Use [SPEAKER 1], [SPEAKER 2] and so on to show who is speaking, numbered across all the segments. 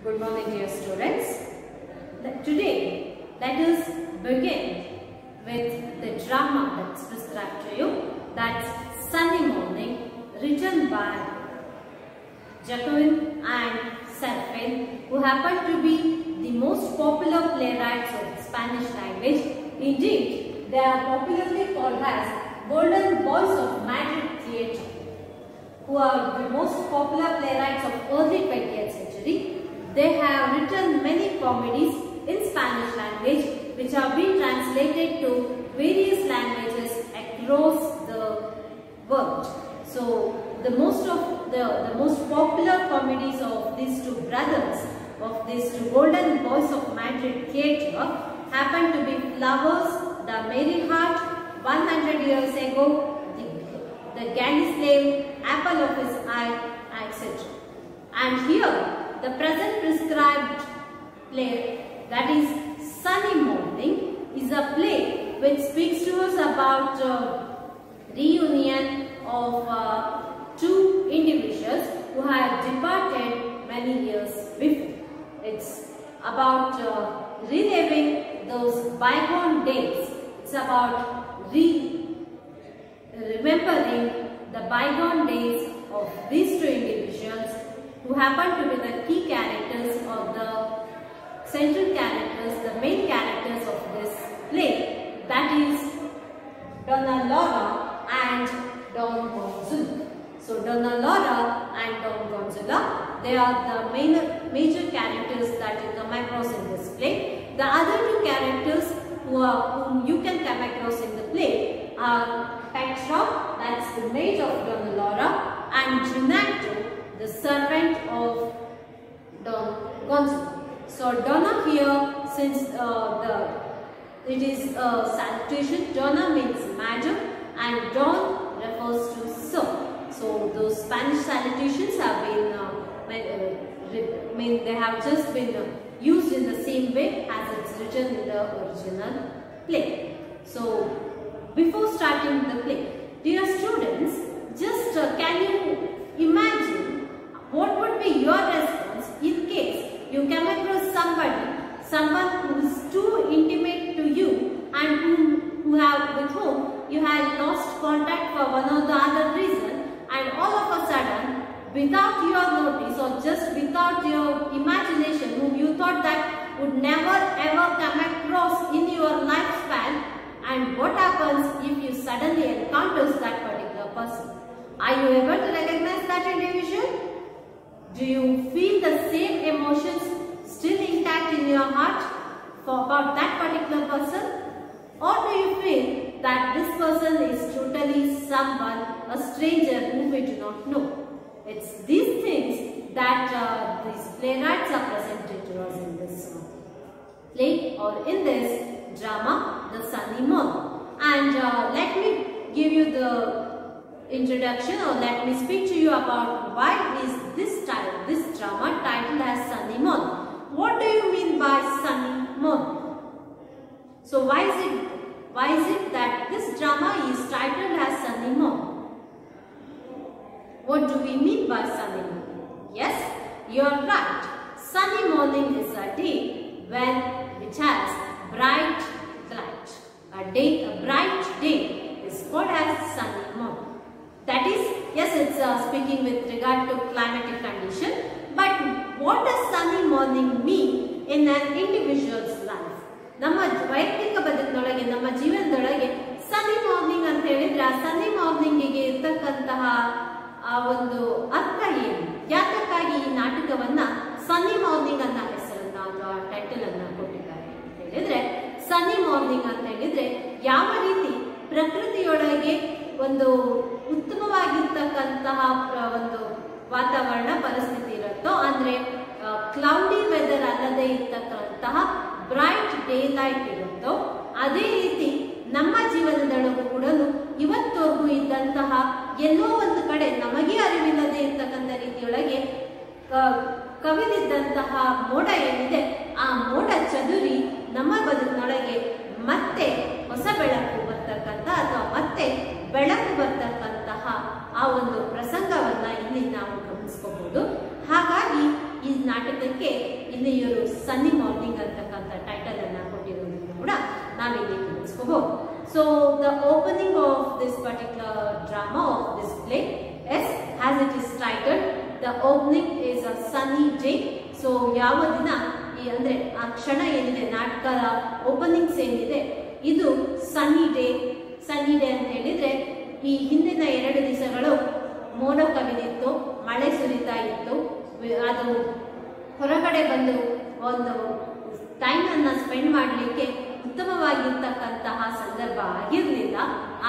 [SPEAKER 1] Good morning, dear students. Today, let us begin with the drama that's prescribed to you. That's Sunny Morning, written by Jacqueline and Serafin, who happen to be the most popular playwrights of the Spanish language. Indeed, they are popularly called as Golden Boys of Madrid Theatre, who are the most popular playwrights of early 20th century. They have written many comedies in Spanish language which have been translated to various languages across the world. So the most popular comedies of these two brothers, of these two Golden Boys of Madrid Theatre, happen to be Flowers, The Merry Heart, 100 Years Ago, The Galley Slave, Apple of His Eye, etc. And here the present prescribed play, that is Sunny Morning, is a play which speaks to us about reunion of two individuals who had departed many years before. It's about reliving those bygone days. It's about remembering the bygone days of these two individuals who happen to be the key characters or the central characters, the main characters of this play, that is Donna Laura and Don Gonzalo. So Donna Laura and Don Gonzalo, they are the major characters that you come across in this play. The other two characters whom you can come across in the play are Petra, that's the maid of Donna Laura, and Junato, the servant of Don Gonzalo. So Donna here, since it is a salutation, Donna means madam and Don refers to sir. So those Spanish salutations have been they have just been used in the same way as it's written in the original play. So before starting the play, dear students, just can you imagine what would be your response in case you come across someone who is too intimate to you and with whom you had lost contact for one or the other reason, and all of a sudden, without your notice or just without your imagination, whom you thought that would never ever come across in your lifespan, and what happens if you suddenly encounter that particular person? Are you able to recognize that individual? Do you feel the same emotions still intact in your heart about that particular person? Or do you feel that this person is totally someone, a stranger whom we do not know? It's these things that these playwrights are presented to us in this play or in this drama, The Sunny Morning. And let me give you the introduction, or let me speak to you about why is this drama titled as Sunny Morning. What do you mean by Sunny Morning? So why is it that this drama is titled as Sunny Morning? What do we mean by sunny morning? Yes, you are right. Sunny morning is a day which has bright light. A bright day is called as sunny morning. That is, yes, it's speaking with regard to climatic condition. But what does sunny morning mean in an individual's life? ನಮ್ಮ ವೈಯಕ್ತಿಕ ಬದುಕಿನೊಳಗೆ, ನಮ್ಮ ಜೀವನದೊಳಗೆ ಸನ್ನಿ morning ಅಂತ ಹೇಳಿದ್ರೆ ಆ ಸನ್ನಿ ಮಾರ್ನಿಂಗಿಗೆ ಇರ್ತಕ್ಕಂತಹ ಆ ಒಂದು ಅರ್ಥ ಏನು? ಯಾತಕ್ಕಾಗಿ ಈ ನಾಟಕವನ್ನ ಸನ್ನಿ ಮಾರ್ನಿಂಗ್ ಅಂತ ಹೆಸರನ್ನ ಅಥವಾ ಟೈಟಲ್ ಅನ್ನ ಕೊಟ್ಟಿದ್ದಾರೆ ಅಂತ ಹೇಳಿದ್ರೆ, ಸನ್ನಿ ಮಾರ್ನಿಂಗ್ ಅಂತ ಹೇಳಿದ್ರೆ ಯಾವ ರೀತಿ ಪ್ರಕೃತಿಯೊಳಗೆ ಒಂದು ಉತ್ತಮವಾಗಿರ್ತಕ್ಕಂತಹ ಒಂದು ವಾತಾವರಣ ಪರಿಸ್ಥಿತಿ ಇರುತ್ತೋ, ಅಂದ್ರೆ ಕ್ಲೌಡಿ ವೆದರ್ ಅಲ್ಲದೆ ಇರ್ತಕ್ಕಂತಹ ಬ್ರೈಟ್ ಡೇ ಲೈಟ್ ಇರುತ್ತೋ, ಅದೇ ರೀತಿ ನಮ್ಮ ಜೀವನದೊಳಗೂ ಕೂಡ ಇವತ್ತವರೆಗೂ ಇದ್ದಂತಹ ಎಲ್ಲೋ ಒಂದು ಕಡೆ ನಮಗೆ ಅರಿವಿಲ್ಲದೆ ಇರ್ತಕ್ಕಂಥ ರೀತಿಯೊಳಗೆ ಕವಿದಿದ್ದಂತಹ ಮೋಡ ಏನಿದೆ, ಆ ಮೋಡ ಚದುರಿ ನಮ್ಮ ಬದುಕಿನೊಳಗೆ ಮತ್ತೆ ಹೊಸ ಬೆಳಕು ಬರ್ತಕ್ಕಂಥ ಅಥವಾ ಮತ್ತೆ ಬೆಳಕು ಬರ್ತಕ್ಕಂತಹ ಆ ಒಂದು ಪ್ರಸಂಗವನ್ನ ಇಲ್ಲಿ ನಾವು ಗಮನಿಸಬಹುದು. ಹಾಗಾಗಿ ಈ ನಾಟಕಕ್ಕೆ ಇಲ್ಲಿ ಇವರು ಸನ್ನಿ ಮಾರ್ನಿಂಗ್ ಅಂತಕ್ಕಂಥ ಟೈಟಲ್ ಅನ್ನ ಕೊಟ್ಟಿರೋದನ್ನು ಕೂಡ ನಾವಿಲ್ಲಿ ಗಮನಿಸಬಹುದು. So the opening of this particular drama of this play as as it is titled the opening is a sunny day. So ಯಾವ ದಿನ ಅಂದ್ರೆ ಆ ಕ್ಷಣ ಏನಿದೆ ನಾಟಕದ ಓಪನಿಂಗ್ಸ್ ಏನಿದೆ ಇದು ಸನ್ನಿ ಡೇ. ಸನ್ನಿ ಡೇ ಅಂತ ಹೇಳಿದ್ರೆ ಈ ಹಿಂದಿನ 2 ದಿವಸಗಳು ಮೋಡ ಕವಿದಿತ್ತು, ಮಳೆ ಸುರಿತಾ ಇತ್ತು, ಅದು ಹೊರಗಡೆ ಬಂದು ಒಂದು ಟೈಮ್ ಅನ್ನ ಸ್ಪೆಂಡ್ ಮಾಡಲಿಕ್ಕೆ ಉತ್ತಮವಾಗಿರ್ತಕ್ಕಂತಹ ಸಂದರ್ಭ ಆಗಿರಲಿಲ್ಲ.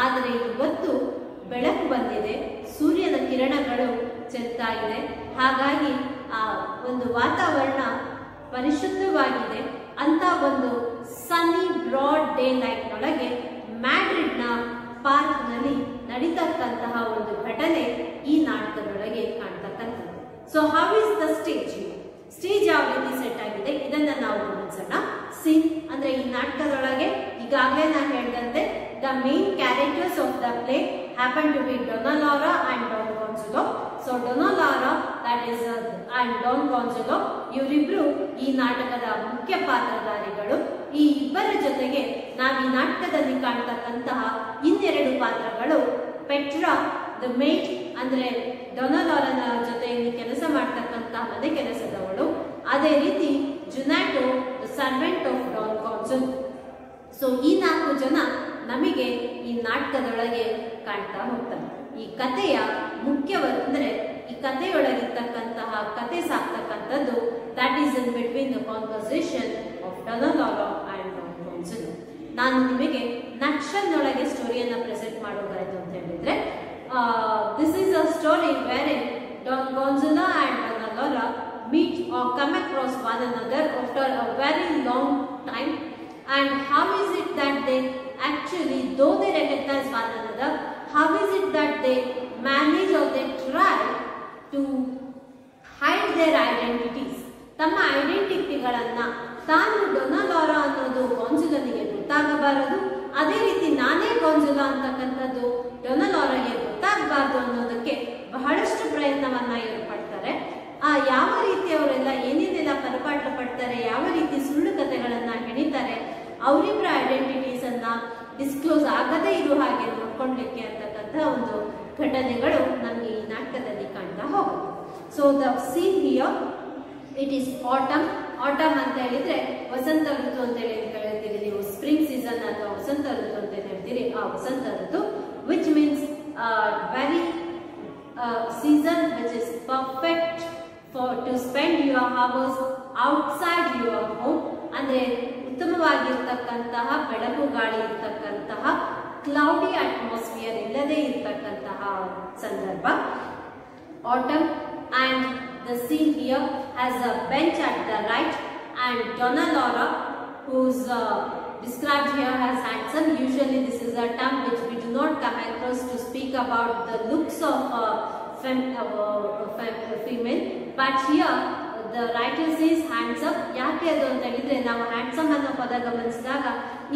[SPEAKER 1] ಆದರೆ ಇವತ್ತು ಬೆಳಕು ಬಂದಿದೆ, ಸೂರ್ಯನ ಕಿರಣಗಳು ಚೆಲ್ತಾ ಇದೆ, ಹಾಗಾಗಿ ಆ ಒಂದು ವಾತಾವರಣ ಪರಿಶುದ್ಧವಾಗಿದೆ. ಅಂತ ಒಂದು ಸನ್ನಿ ಬ್ರಾಡ್ ಡೇ ಲೈಟ್ ನೊಳಗೆ ಮ್ಯಾಡ್ರಿಡ್ನ ಪಾರ್ಕ್ ನಲ್ಲಿ ನಡೀತಕ್ಕಂತಹ ಒಂದು ಘಟನೆ ಈ ನಾಟಕದೊಳಗೆ ಕಾಣ್ತಕ್ಕಂಥದ್ದು. So how is the stage? Stage ಯಾವ ರೀತಿ ಸೆಟ್ ಆಗಿದೆ ಇದನ್ನ ನಾವು ಗಮನಿಸೋಣ. ಸೀನ್ ಅಂದ್ರೆ ಈ ನಾಟಕದೊಳಗೆ ಈಗಾಗಲೇ ನಾನು ಹೇಳಿದಂತೆ the main characters of the play happen to be Dona Laura and Don Gonzalo. So Dona Laura that is and Don Gonzalo ಇವರಿಬ್ರು ಈ ನಾಟಕದ ಮುಖ್ಯ ಪಾತ್ರಧಾರಿಗಳು. ಈ ಇಬ್ಬರ ಜೊತೆಗೆ ನಾವು ಈ ನಾಟಕದಲ್ಲಿ ಕಾಣ್ತಕ್ಕಂತಹ ಇನ್ನೆರಡು ಪಾತ್ರಗಳು ಪೆಟ್ರಾ ದ ಮೇಡ್ ಅಂದ್ರೆ ಡೊನಾ ಲಾರನ ಜೊತೆಯಲ್ಲಿ ಕೆಲಸ ಮಾಡ್ತಕ್ಕಂತಹ ಮನೆ ಕೆಲಸದವಳು, ಅದೇ ರೀತಿ Juanito the servant of Don Gonzalo. So ಈ 4 ಜನ ನಮಗೆ ಈ ನಾಟಕದೊಳಗೆ ಕಾಣ್ತಾ ಹೋಗ್ತಾರೆ. ಈ ಕಥೆಯ ಮುಖ್ಯವಂದ್ರೆ ಈ ಕಥೆಯೊಳಗಿರ್ತಕ್ಕಂತಹ ಕಥೆ ಸಾಕ್ತಕ್ಕಂಥದ್ದು that is in between the conversation of Dona Laura and Don Gonzalo. ನಾನು ನಿಮಗೆ ನಕ್ಷಲ್ ನೊಳಗೆ ಸ್ಟೋರಿಯನ್ನ ಪ್ರೆಸೆಂಟ್ ಮಾಡೋದಾಯ್ತು ಅಂತ ಹೇಳಿದ್ರೆ this is a story where in Don Gonzalo and Dona Laura meet or come across one another after a very long time. And how is it that they actually, though they recognize one another, how is it that they manage or they try to hide their identities? ತಮ್ಮ ಐಡೆಂಟಿಟಿಗಳನ್ನ ತಾನು ಡೊನಾ Lara ಅನ್ನೋದು ಗಾನ್ಜಲೋನಿಗೆ ಗೊತ್ತಾಗಬಾರದು, ಅದೇ ರೀತಿ ನಾನೇ ಗಾನ್ಜಲೋ ಅಂತಕ್ಕಂಥದ್ದು ಡೊನಾ ಲಾರಾಗೆ ಗೊತ್ತಾಗಬಾರದು ಅನ್ನೋದಕ್ಕೆ ಬಹಳಷ್ಟು ಪ್ರಯತ್ನವನ್ನ ಇವರು ಪಡ್ತಾರೆ. ಯಾವ ರೀತಿ ಅವರೆಲ್ಲ ಏನೇನೆಲ್ಲ ಪರಿಪಾಠ ಪಡ್ತಾರೆ, ಯಾವ ರೀತಿ ಸುಳ್ಳು ಕಥೆಗಳನ್ನ ಹೆಣಿತಾರೆ, ಅವರಿಬ್ಬರ ಐಡೆಂಟಿಟೀಸ್ ಅನ್ನ ಡಿಸ್ಕ್ಲೋಸ್ ಆಗದೇ ಇರೋ ಹಾಗೆ ನೋಡ್ಕೊಳ್ಲಿಕ್ಕೆ ಅಂತಕ್ಕಂಥ ಒಂದು ಘಟನೆಗಳು ನಮ್ಗೆ ಈ ನಾಟಕದಲ್ಲಿ ಕಾಣ್ತಾ ಹೋಗುತ್ತೆ. So the scene here it is autumn. Autumn ಅಂತ ಹೇಳಿದ್ರೆ ವಸಂತ ಋತು ಅಂತ ಹೇಳ್ತೀರಿ ನೀವು, ಸ್ಪ್ರಿಂಗ್ ಸೀಸನ್ ಅಥವಾ ವಸಂತ ಋತು ಅಂತ ಹೇಳ್ತೀರಿ. ಆ ವಸಂತ ಋತು which means very season which is perfect for to spend your hours outside your home. ಅಂದ್ರೆ ಉತ್ತಮವಾಗಿರ್ತಕ್ಕಂತಹ ಬೆಳಕು ಗಾಳಿ ಇರ್ತಕ್ಕಂತಹ ಕ್ಲೌಡಿ ಅಟ್ಮಾಸ್ಫಿಯರ್ ಇಲ್ಲದೆ ಇರ್ತಕ್ಕಂತಹ ಸಂದರ್ಭ autumn. And the scene here has a bench at the right and Donna Laura, who's described here as handsome. Usually this is a term which we do not come across to speak about the looks of female, but here the writer says handsome. ಯಾಕೆ ಅದು ಅಂತ ಹೇಳಿದ್ರೆ ನಾವು handsome ಅನ್ನೋ ಪದ ಗಮನಿಸಿದಾಗ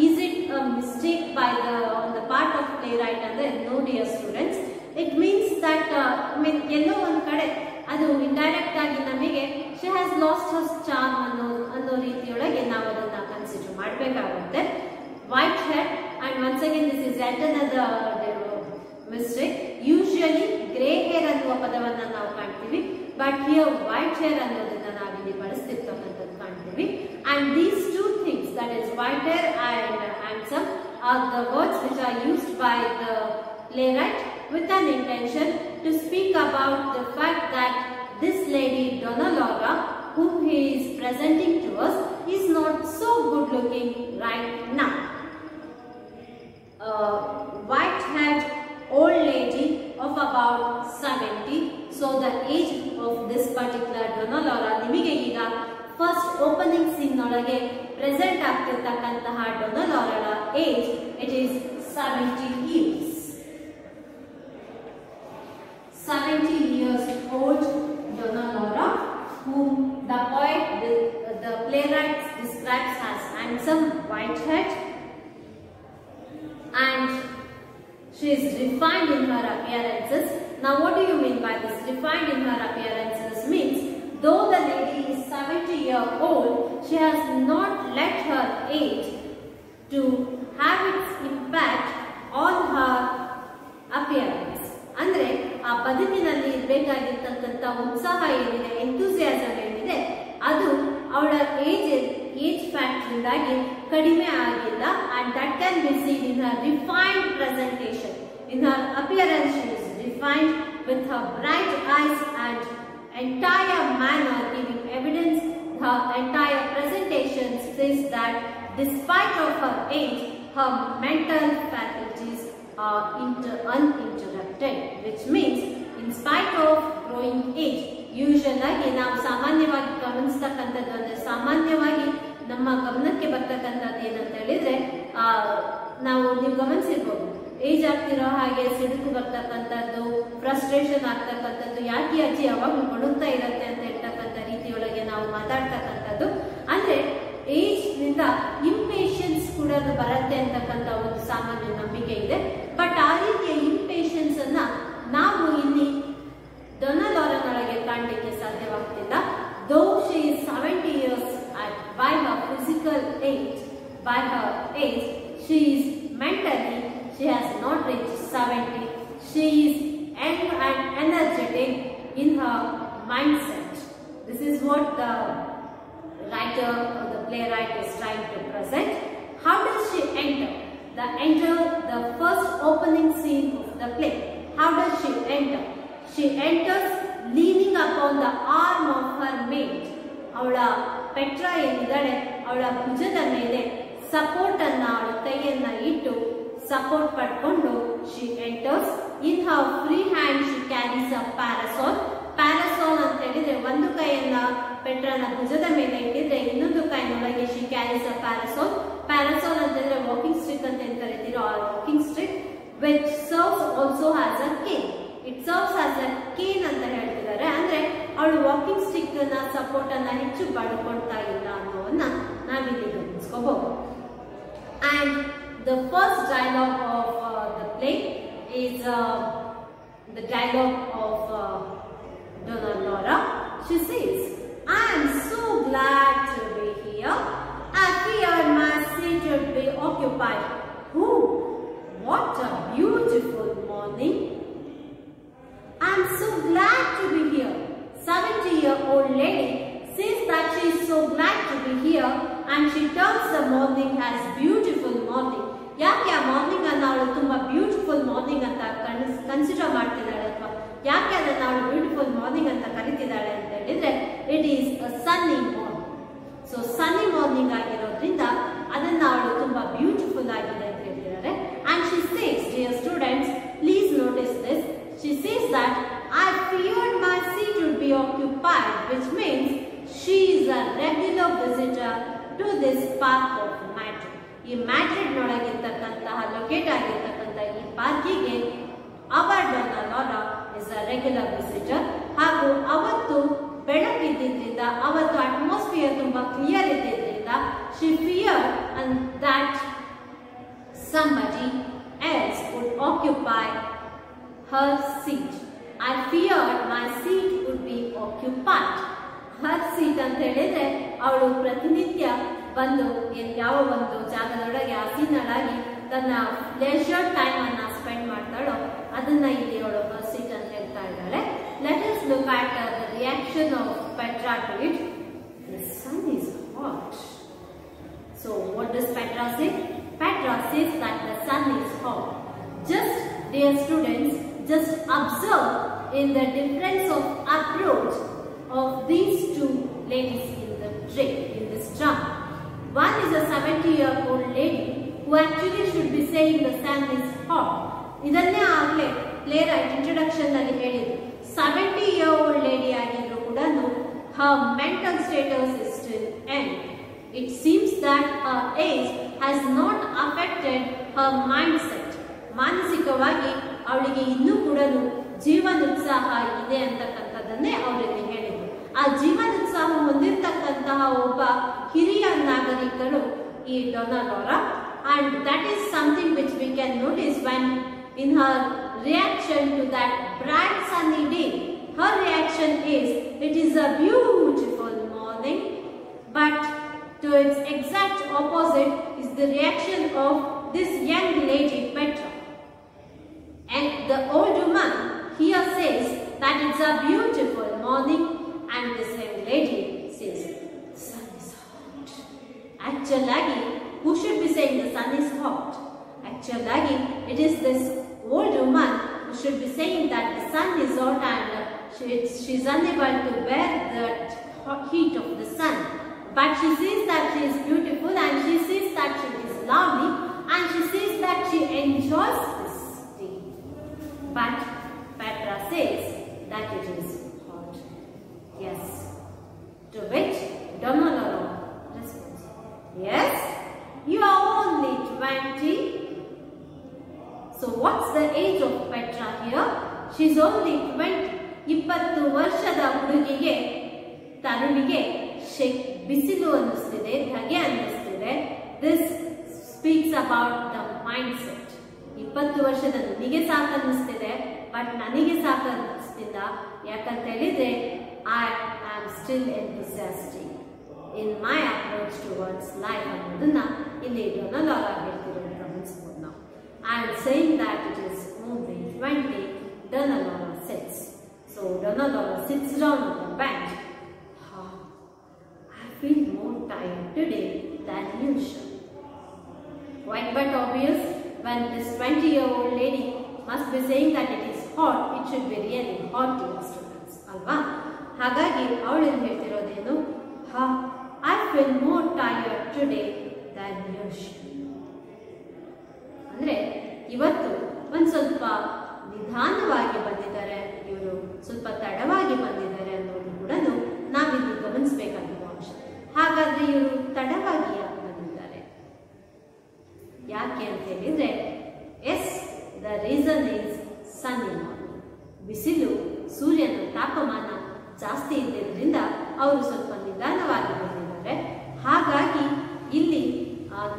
[SPEAKER 1] is it a mistake by on the part of playwright ಅಂದ್ರೆ no dear students, it means that ಎಲ್ಲೋ ಒಂದ್ ಕಡೆ ಅದು ಇಂಡೈರೆಕ್ಟ್ ಆಗಿ ನಮಗೆ she has lost her charm ಅನ್ನೋ ರೀತಿಯೊಳಗೆ ನಾವು ಅದನ್ನ ಕನ್ಸಿಡರ್ ಮಾಡಬೇಕಾಗುತ್ತೆ. White hair and once again this is yet another mistake. Usually grey hair ಅನ್ನುವ ಪದವನ್ನ ನಾವು ಕಾಣ್ತೀವಿ, but here white hair ಅನ್ನೋದನ್ನ ನಾವಿಲ್ಲಿ ಬಳಸ್ತಿರ್ತಕ್ಕಂಥದ್ದು ಕಾಣ್ತೀವಿ. And these two things, that is white hair and handsome, are the words which are used by the playwright with an intention to speak about the fact that this lady Donna Laura, whom he is presenting to us, is not so good looking right now. White-haired old lady of about 70. So the age of this particular Donna Laura, ನಿಮಗೆ ಈಗ first opening scene ಒಳಗೆ present ಆಗ್ತಿರ್ತಕ್ಕಂತಹ Donna Laura age it is 70 years. 70 years old Donna Laura, whom the poet, the playwright describes as handsome, white-haired, and she is refined in her appearances. Now what do you mean by this? Refined in her appearances means though the lady is 70-year-old, she has not let her age to have its impact on her appearance. ಅಂದ್ರೆ ಆ ಬದುಕಿನಲ್ಲಿ ಇರಬೇಕಾಗಿರ್ತಕ್ಕಂಥ ಉತ್ಸಾಹ ಏನಿದೆ, enthusiasm ಏನಿದೆ, ಅದು ಅವಳ age factor ಇಂದಾಗಿ ಕಡಿಮೆ ಆಗಿಲ್ಲ. And that can be seen in her refined presentation. In her appearance, she is refined with her bright eyes and entire manner giving evidence. Her entire presentation says that despite of her age, her mental faculties are uninterrupted, which means in spite of growing age, usual ನಾವು ಸಾಮಾನ್ಯವಾಗಿ ಗಮನಿಸ್ತಕ್ಕಂಥದ್ದು ಅಂದ್ರೆ ಸಾಮಾನ್ಯವಾಗಿ ನಮ್ಮ ಗಮನಕ್ಕೆ ಬರ್ತಕ್ಕಂಥದ್ದು ಏನಂತ ಹೇಳಿದ್ರೆ ನೀವು ಗಮನಿಸಿರ್ಬೋದು, ಏಜ್ ಆಗ್ತಿರೋ ಹಾಗೆ ಸಿಡುಕು ಬರ್ತಕ್ಕಂಥದ್ದು, ಫ್ರಸ್ಟ್ರೇಷನ್ ಆಗ್ತಕ್ಕಂಥದ್ದು, ಯಾಕೆ ಅಜ್ಜಿ ಯಾವಾಗ ಕೊಡುತ್ತಾ ಇರತ್ತೆ ಅಂತ ಹೇಳ್ತಕ್ಕಂಥ ರೀತಿಯೊಳಗೆ ನಾವು ಮಾತಾಡ್ತಕ್ಕಂಥದ್ದು. ಅಂದ್ರೆ ಏಜ್ ನಿಂದ ಇಂಪೇಷನ್ಸ್ ಕೂಡ ಬರುತ್ತೆ ಅಂತಕ್ಕಂಥ ಒಂದು ಸಾಮಾನ್ಯ ನಂಬಿಕೆ ಇದೆ. ಬಟ್ ಆ ರೀತಿಯ ಇಂಪೇಷನ್ಸ್ ಅನ್ನ ನಾವು ಇಲ್ಲಿ ಡೊನಾ ಲಾರೆನ್ ಒಳಗೆ ಕಾಣಲಿಕ್ಕೆ ಸಾಧ್ಯವಾಗ್ತಿಲ್ಲ. Though she is 70 years and by her physical age, by her age, she is mentally, she has not reached 70. She is young and energetic in her mindset. This is what the writer or the playwright is trying to present. How does she enter? The first opening scene of the play. How does she enter? She enters leaning upon the arm of her mate. ಅವಳ Petra ಏನಿದ್ದಾಳೆ, ಅವಳ ಭುಜದ ಮೇಲೆ support ಅನ್ನ, ಅವಳ ಕೈಯನ್ನ ಇಟ್ಟು support ಪಡ್ಕೊಂಡು she enters. In her free hand she carries a parasol. ಪ್ಯಾರಾಸೋಲ್ ಅಂತ ಹೇಳಿದ್ರೆ ಒಂದು ಕೈಯನ್ನ ಪೆಟ್ರಾನ ಭುಜದ ಮೇಲೆ ಇಟ್ಟಿದ್ರೆ ಇನ್ನೊಂದು ಕೈನೊಳಗೆ she carries a parasol. ಪ್ಯಾರಾಸೋಲ್ ಅಂತ ಹೇಳಿದ್ರೆ ವಾಕಿಂಗ್ ಸ್ಟಿಕ್ ಅಂತ ಏನ್ ಕರೀತೀರೋ ಆ walking stick, which serves also as a cane. It serves as a cane ಅಂತ ಹೇಳ್ತಿದ್ದಾರೆ. ಅಂದ್ರೆ ಅವಳು ವಾಕಿಂಗ್ ಸ್ಟಿಕ್ ನ ಸಪೋರ್ಟ್ ಅನ್ನ ಹೆಚ್ಚು ಪಡ್ಕೊಳ್ತಾ ಇಲ್ಲ ಅನ್ನೋವನ್ನ ನಾವಿಲ್ಲಿ ಗಮನಿಸ್ಕೋಬಹುದು. And the first dialogue of the play is the dialogue of Donna Laura. She says, "I am so glad to be here. I feared my seat would be occupied. Oh, what a beautiful morning. I am so glad to be here." 70-year-old lady says that she is so glad to be here and she terms the morning as beautiful morning. ಯಾಕೆ ಆ morning ಅನ್ನ ಅವಳು ತುಂಬಾ beautiful morning ಅಂತ consider ಮಾಡ್ತಿದ್ದಾಳೆ ಅಥವಾ ಯಾಕೆ ಅದನ್ನ ಅವಳು ಬ್ಯೂಟಿಫುಲ್ ಮಾರ್ನಿಂಗ್ ಅಂತ ಕರೀತಿದ್ದಾಳೆ ಅಂತ ಹೇಳಿದ್ರೆ, it is a Sunny morning. So Sunny morning ಆಗಿರೋದ್ರಿಂದ ಅದನ್ನ ಅವಳು ತುಂಬಾ ಬ್ಯೂಟಿಫುಲ್ ಆಗಿದೆ ಅಂತ ಹೇಳ್ತಿದ್ದಾರೆ. And she says, dear students, please notice this. She says that I feared my seat would be occupied, which means she is a regular visitor to this park of Madrid. ಈ Madrid ನೊಳಗಿರ್ತಕ್ಕಂತಹ locate ಆಗಿರ್ತಕ್ಕಂಥ ಈ ಪಾರ್ಕಿಗೆ our Dona Laura is a regular visitor. ಹಾಗೂ ಅವತ್ತು ಬೆಳಕಿದ್ದಿದ್ರಿಂದ, ಅವತ್ತು atmosphere ತುಂಬಾ ಕ್ಲಿಯರ್ ಇದ್ದಿದ್ರಿಂದ she feared and that somebody else would occupy her seat. I feared my seat would be occupied. Her seat ಅಂತ ಹೇಳಿದ್ರೆ ಅವಳು ಪ್ರತಿನಿತ್ಯ ಬಂದು ಯಾವ ಒಂದು ಜಾಗದೊಳಗೆ ಆಸೀನಳಾಗಿ ತನ್ನ ಲೆಜರ್ ಟೈಮ್ ಅನ್ನ ಸ್ಪೆಂಡ್ ಮಾಡ್ತಾಳೋ ಅದನ್ನ ಇಲ್ಲಿ ಅವಳು her seat ಅಂತ ಹೇಳ್ತಾ ಇದ್ದಾಳೆ. Let us look at the reaction of Petra to it. The sun is hot. So what does Petra say? Petra says that the sun is hot. Just, dear students, just observe in the difference of approach of these two ladies in this drama. One is a 70-year-old lady who actually should be saying the sun is hot. ಇದನ್ನೇ ಆಗಲೇ playwright introduction ನಲ್ಲಿ ಹೇಳಿದ್ರು. 70-year-old lady ಆಗಿದ್ರು ಕೂಡ her mental status is still young. It seems that her age has not affected her mindset. ಮಾನಸಿಕವಾಗಿ ಅವಳಿಗೆ ಇನ್ನೂ ಕೂಡ ಜೀವನೋತ್ಸಾಹ ಇದೆ ಅಂತಕ್ಕಂಥದ್ದನ್ನೇ ಅವರಿಗೆ ಹೇಳಿದ್ರು. ಆ ಜೀವನೋತ್ಸಾಹ ಹೊಂದಿರತಕ್ಕಂತಹ ಒಬ್ಬ ಹಿರಿಯ ನಾಗರಿಕರು ಈ ಡೊನಾ Lara. And that is something which we can notice when in her reaction to that bright sunny day. Her reaction is, "It is a beautiful morning." the reaction of this young lady Petra. And the old woman here says that it's a beautiful morning, and this young lady says, the sun is hot. Actually, who should be saying the sun is hot? Actually, it is this old woman who should be saying that the sun is hot and she's unable to bear the heat of the sun. But she says that she is beautiful, and she says that she is lovely, and she says that she enjoys this day. But Petra says that it is hot. Yes. To which Donna Laura responds, yes, you are only 20. So what's the age of Petra here? She's only 20. 20 ವರ್ಷದ ಹುಡುಗಿಗೆ ತರುಣಿಗೆ ಬಿಸಿಲು ಅನ್ನಿಸ್ತಿದೆ, ಧಗೆ ಅನ್ನಿಸ್ತಿದೆ. This speaks about the mind set. 20 ವರ್ಷದ ನನಗೆ ಸಾಕು ಅನ್ನಿಸ್ತಿದೆ, but ನನಗೆ ಸಾಕು ಅನ್ನಿಸ್ತಿಲ್ಲ. ಯಾಕಂತ ಹೇಳಿದ್ರೆ I am still enthusiastic in my approach towards life ಅನ್ನೋದನ್ನ ಇಲ್ಲಿ ಡೊನ್ನಾ ಲಾರಾ ಹೇಳ್ತಿರೋದು ಗಮನಿಸಬಹುದು ನಾವು. I am saying that it is only 20. Donna Lara sits. So Donna Laura sits down on the bench. I feel more tired today than usual. Quite but obvious, when this 20-year-old lady must be saying that it is hot, it should be really hot to the students. Alva? Hagagi, avಳು ಹೇಳ್ತಿರೋದೇನು? I feel more tired today than usual. ಅಂದ್ರೆ ಇವತ್ತು ಒಂದು ಸ್ವಲ್ಪ ನಿಧಾನವಾಗಿ ಬಂದಿದ್ದಾರೆ, ಇವರು ಸ್ವಲ್ಪ ತಡವಾಗಿ ಬಂದಿದ್ದಾರೆ ಅನ್ನೋದು ಕೂಡ ನಾವಿಲ್ಲಿ ಗಮನಿಸಬೇಕಾಗಿರುವ ಅಂಶ. ಹಾಗಾದ್ರೆ ಇವರು ತಡವಾಗಿ ಯಾಕೆ ಬಂದಿದ್ದಾರೆ? ಯಾಕೆ ಅಂತ ಹೇಳಿದ್ರೆ, yes, the reason is sunny morning. ಬಿಸಿಲು, ಸೂರ್ಯನ ತಾಪಮಾನ ಜಾಸ್ತಿ ಇದ್ದಿದ್ದರಿಂದ ಅವರು ಸ್ವಲ್ಪ ನಿಧಾನವಾಗಿ ಬಂದಿದ್ದಾರೆ. ಹಾಗಾಗಿ ಇಲ್ಲಿ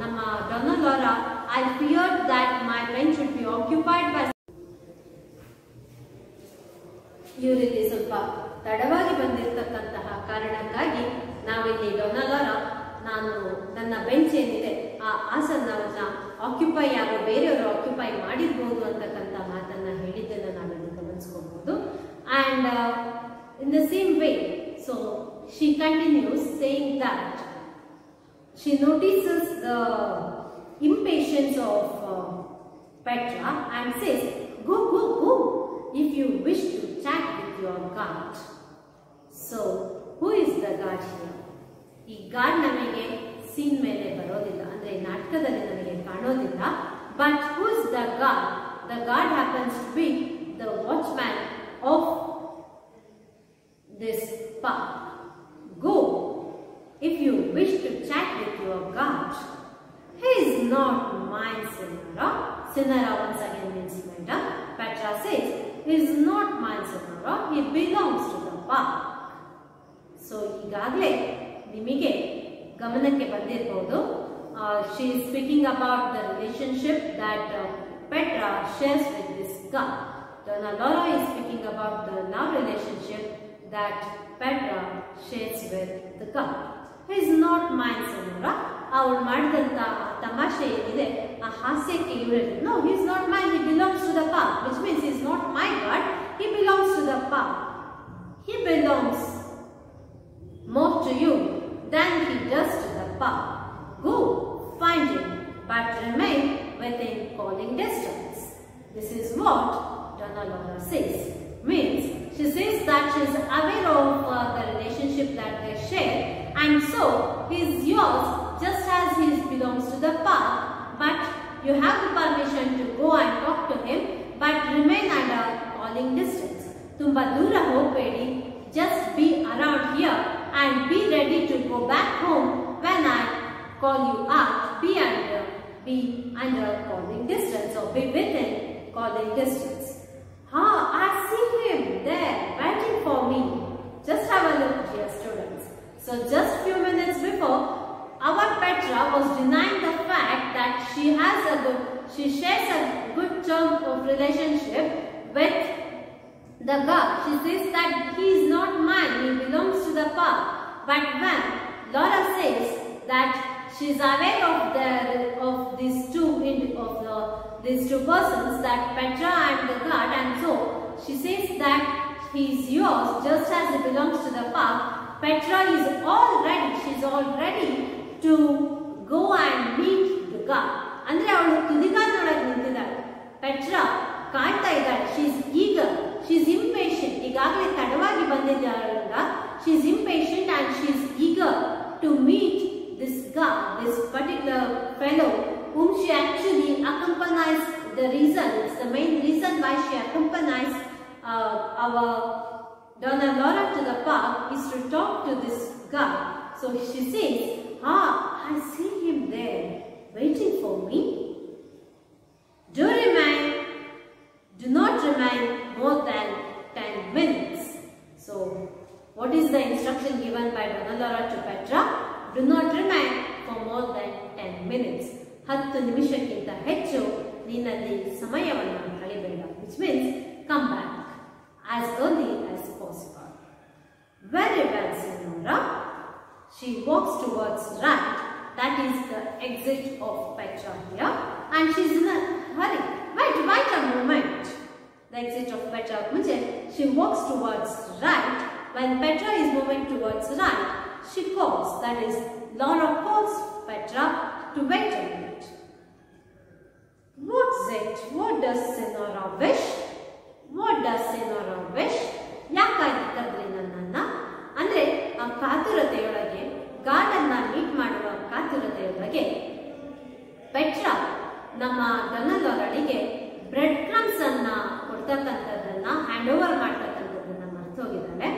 [SPEAKER 1] ನಮ್ಮ Donna Lara, I feared that my bench should be occupied by. ಇವರಲ್ಲಿ ಸ್ವಲ್ಪ ತಡವಾಗಿ ಬಂದಿರತಕ್ಕಂತಹ ಕಾರಣಕ್ಕಾಗಿ ನಾವಿಲ್ಲಿ ಡೊನ್ನಾ ಲಾರಾ, ನಾನು ನನ್ನ ಬೆಂಚ್ ಏನಿದೆ ಆ ಆಸನವನ್ನ ಆಕ್ಯುಪೈ ಆಗೋ ಬೇರೆಯವರು ಆಕ್ಯುಪೈ ಮಾಡಿರ್ಬೋದು ಅಂತಕ್ಕಂಥ ಮಾತನ್ನ ಹೇಳಿದ್ದನ್ನು ನಾವಿಲ್ಲಿ ಗಮನಿಸ್ಕೋಬಹುದು. And in the same way, so she continues saying that she notices the impatience of Petra and says, go, go, go, if you wish to chat with your guard. So, who is the guard here? ಈ guard ನಮಗೆ scene ಮೇಲೆ ಬರೋದಿಲ್ಲ, ಅಂದ್ರೆ ನಾಟಕದಲ್ಲಿ ನಮಗೆ ಕಾಣೋದಿಲ್ಲ. But who is the guard? The guard happens to be the watchman of this park. Go, if you wish to chat with your guard. He is not mine, Senora. Senora once again means madam. Petra says, he is not mine, Senora. He belongs to the park. So, ಈಗಾಗಲೇ ನಿಮಗೆ ಗಮನಕ್ಕೆ ಬಂದಿರಬಹುದು. She is speaking about the relationship that Petra shares with this guard. Donna Laura is speaking about the love relationship that Petra shares with the guard. He is not mine, Senora. ಅವಳು ಮಾಡಿದಂತ ತಮಾಷೆ ಏನಿದೆ, ಆ ಹಾಸ್ಯಕ್ಕೆ ಇವರಲ್ಲಿ, no, he is not mine, he belongs to the park, which means he is not my god, he belongs to the park. He belongs more to you than he does to the park. Go, find him, but remain within calling distance. This is what Donna Laura says. Means, she says that she is aware of the relationship that they share, and so he is yours just as he belongs to the park, but you have the permission to go and talk to him, but remain under calling distance. Tumba dura hogbeedi, just be around here and be ready to go back home when I call you out. Be under calling distance, or be within calling distance. I see him there waiting for me. Just have a look, dear students. So just few minutes before, our Petra was denying the fact that she shares a good term of relationship with the guard. She says that he is not mine, he belongs to the park. But when Laura says that she is aware of these two persons, that Petra and the guard, and so she says that he is yours just as it belongs to the park. Petra is all ready. She is all ready to go and meet the guard. ಅಂದ್ರೆ ಅವಳು ತುದಿಗಾಲದೊಳಗೆ ನಿಂತಿದ್ದಾಳೆ. Petra ಕಾಯ್ತಾ ಇದ್ದಾಳೆ. She is eager, she is impatient. ಈಗಾಗಲೇ ತಡವಾಗಿ ಬಂದಿದ್ದಾಳಲ್ಲ, she is impatient and she is eager to meet this guy, this particular fellow whom she actually accompanies. The reason, it's the main reason why she accompanies our Donna Laura to the park is to talk to this guy. So she says, I see him there waiting for me. Do not remain more than 10 minutes. So what is the instruction given by Donna Laura to Petra? Do not remain for more than 10 minutes. 10 ನಿಮಿಷಕ್ಕಿಂತ ಹೆಚ್ಚು ನೀನಲ್ಲಿ ಸಮಯವನ್ನು ಕಳೆಯಬೇಡ. Which means come back as early as possible. Very well, Senora. She walks towards right. That is the exit of Petra here, and she is in a hurry. Wait a moment. The exit of Petra. She walks towards right. When Petra is moving towards right, she calls. That is, Laura calls Petra to wait a minute. What's it? What does Senora wish? What does Senora wish? ಯಾಕಾಗಿ ಕರೆದ್ರಿ ನನ್ನನ್ನ? ಅಂದ್ರೆ ಆ ಕಾತುರತೆಯೊಳಗೆ, ಗಾರ್ಡನ್ನ meet ಮಾಡುವ ಕಾತುರತೆಯೊಳಗೆ Petra ನಮ್ಮ ಡೊನಾಲೋರಳಿಗೆ bread crumbs ಅನ್ನ ಕೊಡ್ತಕ್ಕಂಥದ್ದನ್ನ, hand over ಮಾಡ್ತಕ್ಕಂಥದ್ದನ್ನ ಮರೆತು ಹೋಗಿದ್ದಾಳೆ.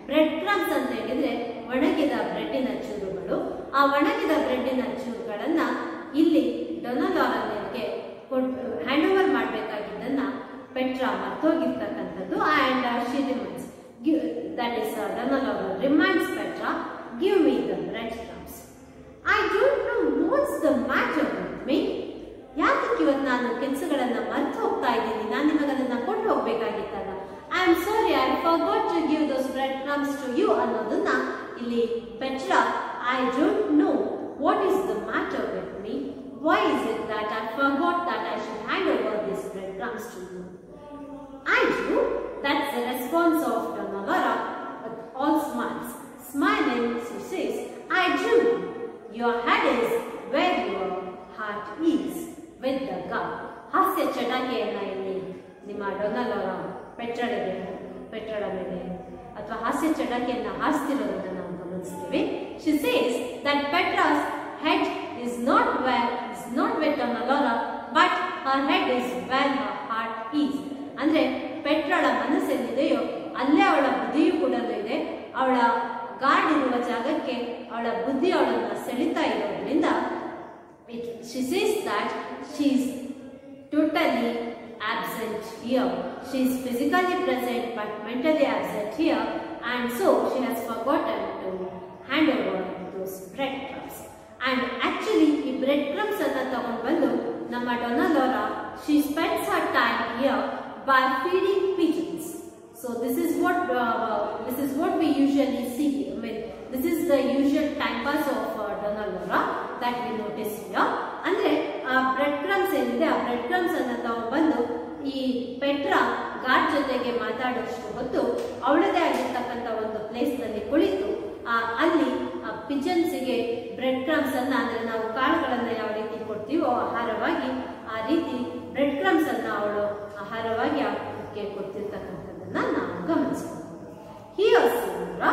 [SPEAKER 1] Bread crumbs ಅಂತ ಹೇಳಿದ್ರೆ ಒಣಗಿದ ಬ್ರೆಡ್ಡಿನ ಚೂರುಗಳು. ಆ ಒಣಗಿದ ಬ್ರೆಡ್ಡಿನ ಚೂರುಗಳನ್ನ ಇಲ್ಲಿ ಡೊನಾಲೋರನಿಗೆ ಹ್ಯಾಂಡ್ ಓವರ್ ಮಾಡಬೇಕಾಗಿದ್ದನ್ನ ಪೆಟ್ರಾ ಮರ್ತೋಗಿರ್ತಕ್ಕಂಥದ್ದು. and she reminds, that is Donna Laura reminds Petra, give me the breadcrumbs. I don't know what's the matter with me. ಯಾತಕ್ಕೆ ಇವತ್ತು ನಾನು ಕೆಲಸಗಳನ್ನ ಮರ್ತು ಹೋಗ್ತಾ ಇದ್ದೀನಿ? ನಾನು ನಿಮಗೆ ಅದನ್ನ ಕೊಟ್ಟು ಹೋಗ್ಬೇಕಾಗಿತ್ತಲ್ಲ. I am sorry, I forgot to give those breadcrumbs to you ಅನ್ನೋದನ್ನ ಇಲ್ಲಿ Petra, I don't know what is the matter with me. Why is it that I forgot that I should hand over these breadcrumbs to you? I do. That's the response of Donna Laura with all smiles. Smiling, she says, I do. Your head is where your heart is, with the guard. ಹಾಸ್ಯ ಚಟಾಕಿಯನ್ನ ಇಲ್ಲಿ ನಿಮ್ಮ Donna ಲೋರಾ ಪೆಟ್ರಾಳ ಮೇಲೆ ಅಥವಾ ಹಾಸ್ಯ ಚಟಾಕಿಯನ್ನ ಹಾಸ್ತಿರೋದನ್ನ ನಾವು ಗಮನಿಸ್ತೀವಿ. She says that Petra's head is not with Donna Laura, but her head is where her heart is. ಅಂದ್ರೆ ಪೆಟ್ರಾಳ ಮನಸ್ಸೇನಿದೆಯೋ ಅಲ್ಲೇ ಅವಳ ಬುದ್ಧಿಯೂ ಕೂಡ ಇದೆ. ಅವಳ ಗಾರ್ಡ್ ಇರುವ ಜಾಗಕ್ಕೆ ಅವಳ ಬುದ್ಧಿ ಅವಳನ್ನ ಸೆಳಿತಾ ಇರೋದ್ರಿಂದ she says that she is totally absent here. She is physically present but mentally absent here, and so she has forgotten to hand over those breadcrumbs. And actually ಈ breadcrumbs ಅನ್ನ ತಗೊಂಡು ಬಂದು ನಮ್ಮ Donna ಲೋರಾ she spends her time here by feeding pigeons. So this is what we usually see. I mean, this is the usual time pass of Donna Laura that we notice here. ಅಂದ್ರೆ ಆ bread crumbs ಏನಿದೆ, ಆ bread crumbs ಅನ್ನ ತಗೊಂಡ್ಬಂದು ಈ Petra guard ಜೊತೆಗೆ ಮಾತಾಡೋಷ್ಟು ಹೊತ್ತು ಅವಳದೇ ಆಗಿರ್ತಕ್ಕಂಥ ಒಂದು ಪ್ಲೇಸ್ ನಲ್ಲಿ ಕುಳಿತು ಅಲ್ಲಿ ಪಿಜನ್ಸ್ಗೆ ಬ್ರೆಡ್ ಕ್ರಮ್ಸ್ ಅನ್ನ, ಅಂದ್ರೆ ನಾವು ಕಾಳುಗಳನ್ನ ಯಾವ ರೀತಿ ಕೊಡ್ತೀವೋ ಆಹಾರವಾಗಿ, ಆ ರೀತಿ ಬ್ರೆಡ್ ಕ್ರಮ್ಸ್ ಅನ್ನ ಅವಳು ಆಹಾರವಾಗಿ ಅವಕ್ಕೆ ಕೊಡ್ತಿರ್ತಕ್ಕಂಥದ್ದನ್ನ ನಾವು ಗಮನಿಸಬಹುದು. Here Senora,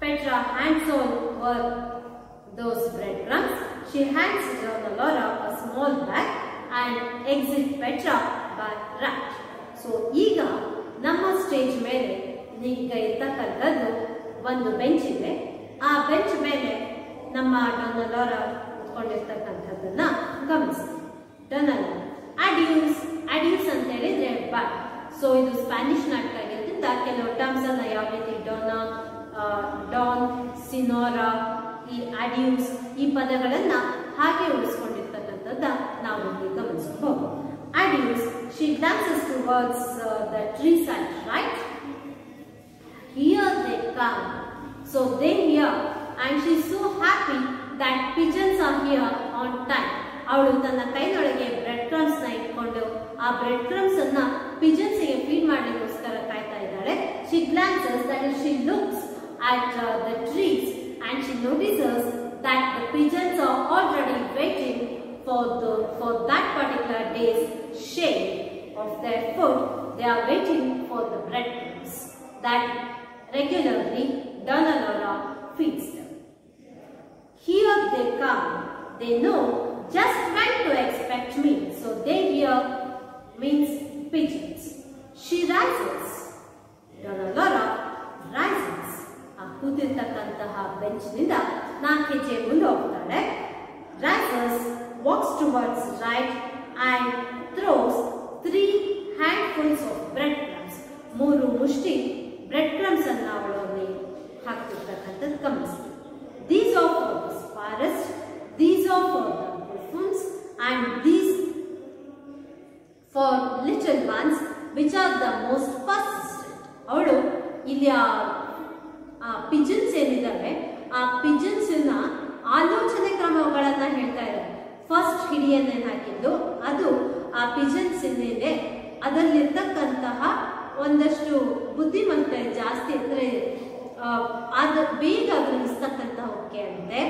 [SPEAKER 1] Petra hands over those breadcrumbs. She hands Donna Laura a small bag and exits Petra by right. So ಈಗ ನಮ್ಮ ಸ್ಟೇಜ್ ಮೇಲೆ ಈಗ ಇರ್ತಕ್ಕಂಥದ್ದು ಒಂದು ಬೆಂಚ್ ಇದೆ. ಆ ಬೆಂಚ್ ಮೇಲೆ ನಮ್ಮ ಡೊನ್ನಾ ಲೋರಾ ಕುತ್ಕೊಂಡಿರ್ತಕ್ಕಂಥದ್ದನ್ನ ಗಮನಿಸ್ತೀವಿ. ಡೊನ್ನಾ ಲೋರಾ ಅಡ್ಯೂಸ್ ಅಂತ ಹೇಳಿದ್ರೆ ಬಾಯ್. ಸೊ ಇದು ಸ್ಪ್ಯಾನಿಷ್ ನಾಟಕ ಆಗಿರೋದ್ರಿಂದ ಕೆಲವು ಟರ್ಮ್ಸ್ ಅನ್ನ ಯಾವ ರೀತಿ ಡಾನ್, ಸಿನೋರಾ, ಈ ಅಡ್ಯೂಸ್ ಈ ಪದಗಳನ್ನ ಹಾಗೆ ಉಳಿಸ್ಕೊಂಡಿರ್ತಕ್ಕಂಥದ್ದ ನಾವು ಇಲ್ಲಿ ಗಮನಿಸಬಹುದು. ಅಡ್ಯೂಸ್, she glances towards the tree side, right? Here they come. So they hear, and she is so happy that pigeons are here on time. ಅವಳು ತನ್ನ ಕೈಯೊಳಗೆ ಬ್ರೆಡ್ ಕ್ರಮ್ಸ್ ನ ಇಟ್ಕೊಂಡು ಆ ಬ್ರೆಡ್ ಕ್ರಮ್ಸ್ ಅನ್ನ ಪಿಜನ್ಸ್ ಗೆ ಫೀಡ್ ಮಾಡಲಿಕ್ಕೋಸ್ಕರ ಕಾಯ್ತಾ ಇದ್ದಾಳೆ. She glances, that is, she looks at the trees and she notices that the pigeons are already waiting for that particular day's share of their food. They are waiting for the breadcrumbs that regularly Donna Laura feeds them. Here they come. They know just when to expect me. So they here means pigeons. She rises. Donna Laura rises. ಆ ಕೂತಿರ್ತಕ್ಕಂತಹ ಬೆಂಚ್ನಿಂದ 4 ಹೆಜ್ಜೆ ಮುಂದೆ ಹೋಗ್ತಾಳೆ. Rises, walks towards right and throws 3 handfuls of breadcrumbs. 3 ಮುಷ್ಟಿ bread crumbs ಅನ್ನು ಅವಳು ಅಲ್ಲಿ ಹಾಕ್ತಿರ್ತಕ್ಕಂಥದ್ದು ಗಮನಿಸ್ತೀವಿ. These are for the sparrows, these are for the buffons, and these for little ones which are the most persistent. ಅವಳು ಇಲ್ಲಿ pigeons ಏನಿದಾವೆ ಆ pigeons ನ ಆಲೋಚನೆ ಕ್ರಮಗಳನ್ನ ಹೇಳ್ತಾ ಇದ್ದಾರೆ. ಫಸ್ಟ್ ಹಿಡಿಯನ್ನೇನು ಹಾಕಿದ್ದು ಅದು ಆ ಪಿಜನ್ಸ್ ಏನಿದೆ ಅದರಲ್ಲಿರ್ತಕ್ಕಂತಹ ಒಂದಷ್ಟು ಬುದ್ಧಿಮತ್ತೆ ಜಾಸ್ತಿ ಅಂದ್ರೆ ಅದು ಬೇಗ ಗಮನಿಸ್ತಕ್ಕಂಥ ಹೊಕ್ಕೆ ಅಂತೆ.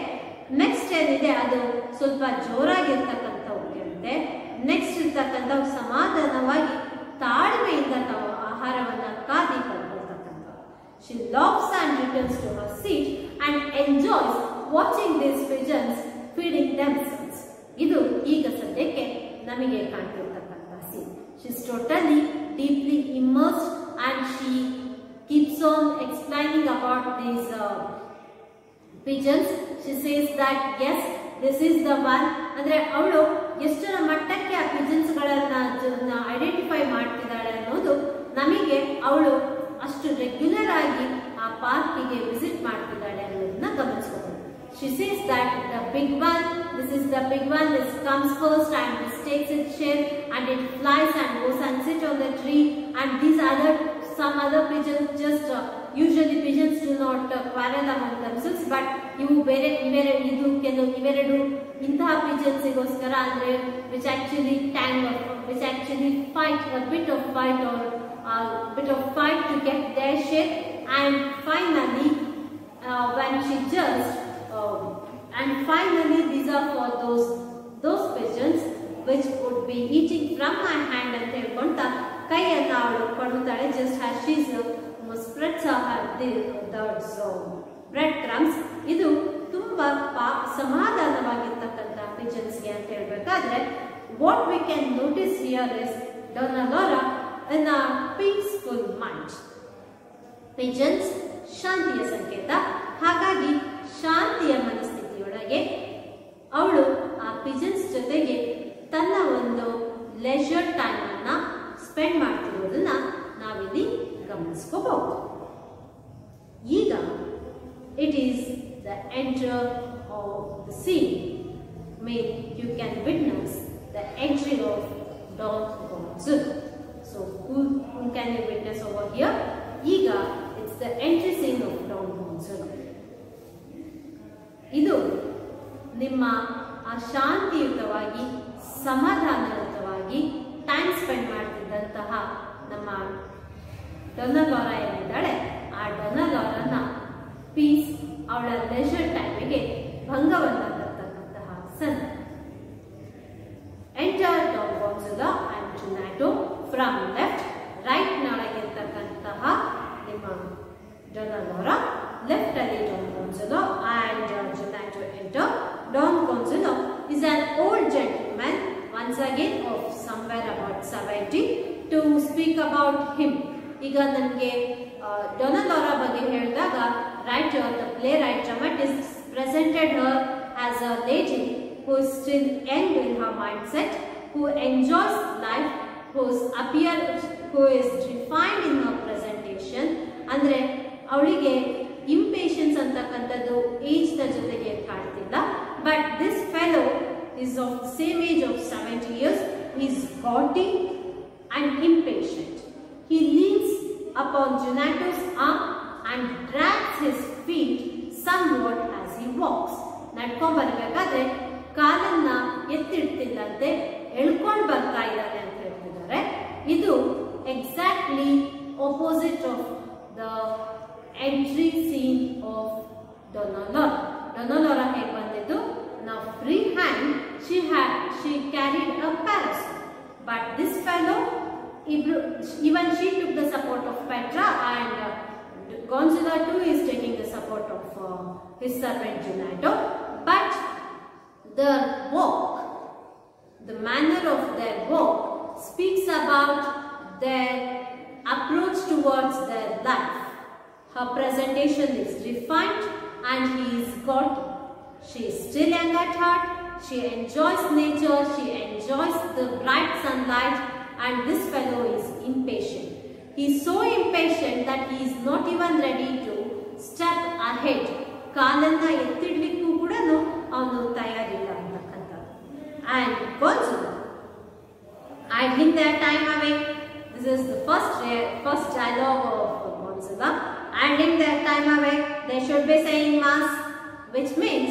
[SPEAKER 1] ನೆಕ್ಸ್ಟ್ ಏನಿದೆ ಅದು ಸ್ವಲ್ಪ ಜೋರಾಗಿರ್ತಕ್ಕಂಥ ಹೊಕ್ಕೆ ಅಂತೆ. ನೆಕ್ಸ್ಟ್ ಇರ್ತಕ್ಕಂಥ ಸಮಾಧಾನವಾಗಿ ತಾಳ್ಮೆಯಿಂದ ತಾವು ಆಹಾರವನ್ನ ಕಾದಿ ಪಡ್ಕೊಳ್ತಕ್ಕಂಥ. She laughs and returns to her seat and enjoys watching these pigeons feeding themselves. ಇದು ಈಗ ಸದ್ಯಕ್ಕೆ ನಮಗೆ ಕಾಣ್ತಿರ್ತಕ್ಕಂಥ scene. She is totally deeply immersed and she keeps on explaining about these pigeons. She says that yes, this is the one. ಅಂದ್ರೆ ಅವಳು ಎಷ್ಟರ ಮಟ್ಟಕ್ಕೆ ಆ pigeons ಗಳನ್ನ ಐಡೆಂಟಿಫೈ ಮಾಡ್ತಿದ್ದಾಳೆ ಅನ್ನೋದು ನಮಗೆ ಅವಳು ಅಷ್ಟು ರೆಗ್ಯುಲರ್ ಆಗಿ ಆ ಪಾರ್ಕಿಗೆ ವಿಸಿಟ್ ಮಾಡ್ತಿದ್ದಾಳೆ ಅನ್ನೋದನ್ನ ಗಮನಿಸಬಹುದು. She says that the big one, this is the big one, this comes first and this takes its share and it flies and goes and sits on the tree, and these some other pigeons just usually pigeons do not quarrel among themselves, but ಇವೆರಡು ಇಂತಹ pigeons ಗೋಸ್ಕರ ಅಂದ್ರೆ which actually fight a bit of fight to get their share, and finally these are for those pigeons which would be eating from my hand ಅಂತ ಹೇಳ್ಕೊಂತ ಕೈಯನ್ನ ಅವಳು ಕೊಡ್ತಾಳೆ. just as she spreads the bread crumbs. ಇದು ತುಂಬಾ ಸಮಾಧಾನವಾಗಿರ್ತಕ್ಕಂಥ ಪಿಜನ್ಸ್ಗೆ ಅಂತ ಹೇಳ್ಬೇಕಾದ್ರೆ what we can notice here is Donna Laura in a peaceful mind. pigeons ಶಾಂತಿಯ ಸಂಕೇತ. ಹಾಗಾಗಿ ಶಾಂತಿಯ ಮನಸ್ಥಿತಿಯೊಳಗೆ ಅವಳು ಆ ಪಿಜನ್ಸ್ ಜೊತೆಗೆ ತನ್ನ ಒಂದು ಲೆಜರ್ ಟೈಮ್ ಅನ್ನ ಸ್ಪೆಂಡ್ ಮಾಡ್ತಿರೋದನ್ನ ನಾವಿಲ್ಲಿ ಗಮನಿಸ್ಕೋಬಹುದು. ಈಗ it is the enter of the scene. You can witness the entry of Don Gonzalo. So who can you witness over here? Iga, it's the entry scene of Don Gonzalo. ಇದು ನಿಮ್ಮ ಆ ಶಾಂತಿಯುತವಾಗಿ ಸಮಾಧಾನಯುತವಾಗಿ time spend ಮಾಡ್ತಿದ್ದಂತಹ ನಮ್ಮ Donna Laura ಏನಿದ್ದಾಳೆ ಆ Donna ಲೌರಾನ peace ಅವಳ leisure ಟೈಮಿಗೆ ಭಂಗವನ್ನ ತರ್ತಕ್ಕಂತಹ ಸಂದರ್ಭ. Enter Don Gonzalo and Juanito from left. Right ನೊಳಗಿರ್ತಕ್ಕಂತಹ ನಿಮ್ಮ ಡೊನ್ನಾ ಲೌರಾ, ಲೆಫ್ಟ್ ಅಲ್ಲಿ Don Gonzalo and Juanito enter. Don Gonzalo is an old gentleman, once again of somewhere about 70. To speak about him, ಈಗ ನನಗೆ Donna ಲೌರಾ ಬಗ್ಗೆ ಹೇಳಿದಾಗ writer, the playwright, dramatist presented her as a lady who is still young in her mindset, who enjoys life, who is refined in her presentation. ಅಂದ್ರೆ ಅವಳಿಗೆ impatience ಅಂತಕ್ಕಂಥದ್ದು age ನ ಜೊತೆಗೆ ಕಾಡ್ತಿಲ್ಲ. But this fellow is of the same age of 70 years. He is gauty and impatient. He leans upon Junato's arm and drags his feet somewhat as he walks. ನಡ್ಕೊಂಡ್ ಬರ್ಬೇಕಾದ್ರೆ ಕಾಲನ್ನ ಎತ್ತಿಡ್ತಿಲ್ಲಂತೆ ಎಳ್ಕೊಂಡು ಬರ್ತಾ ಇದ್ದಾನೆ ಅಂತ ಹೇಳ್ತಿದ್ದಾರೆ. ಇದು exactly opposite of the entry scene of Donna Laura. Donna Laura ಹೇಗೆ ಬಂದಿದ್ದು? Now free hand she carried a parasol, but this fellow even she took the support of Petra, and Gonzalo too is taking the support of his servant Junato. But the walk, the manner of their walk speaks about their approach towards their life. Her presentation is refined and he is gaudy. She is still young at heart. She enjoys nature. She enjoys the bright sunlight, and this fellow is impatient. He is so impatient that he is not even ready to step ahead. ಕಾಲನ್ನ ಎತ್ತಿಡ್ಲಿಕ್ಕೂ ಕೂಡ ಅವನು ತಯಾರಿಲ್ಲ ಅಂತಕ್ಕಂಥದ್ದು. And Gonzalo, idling their time away. This is the first dialogue of Gonzalo. Idling their time away. They should be saying mass, which means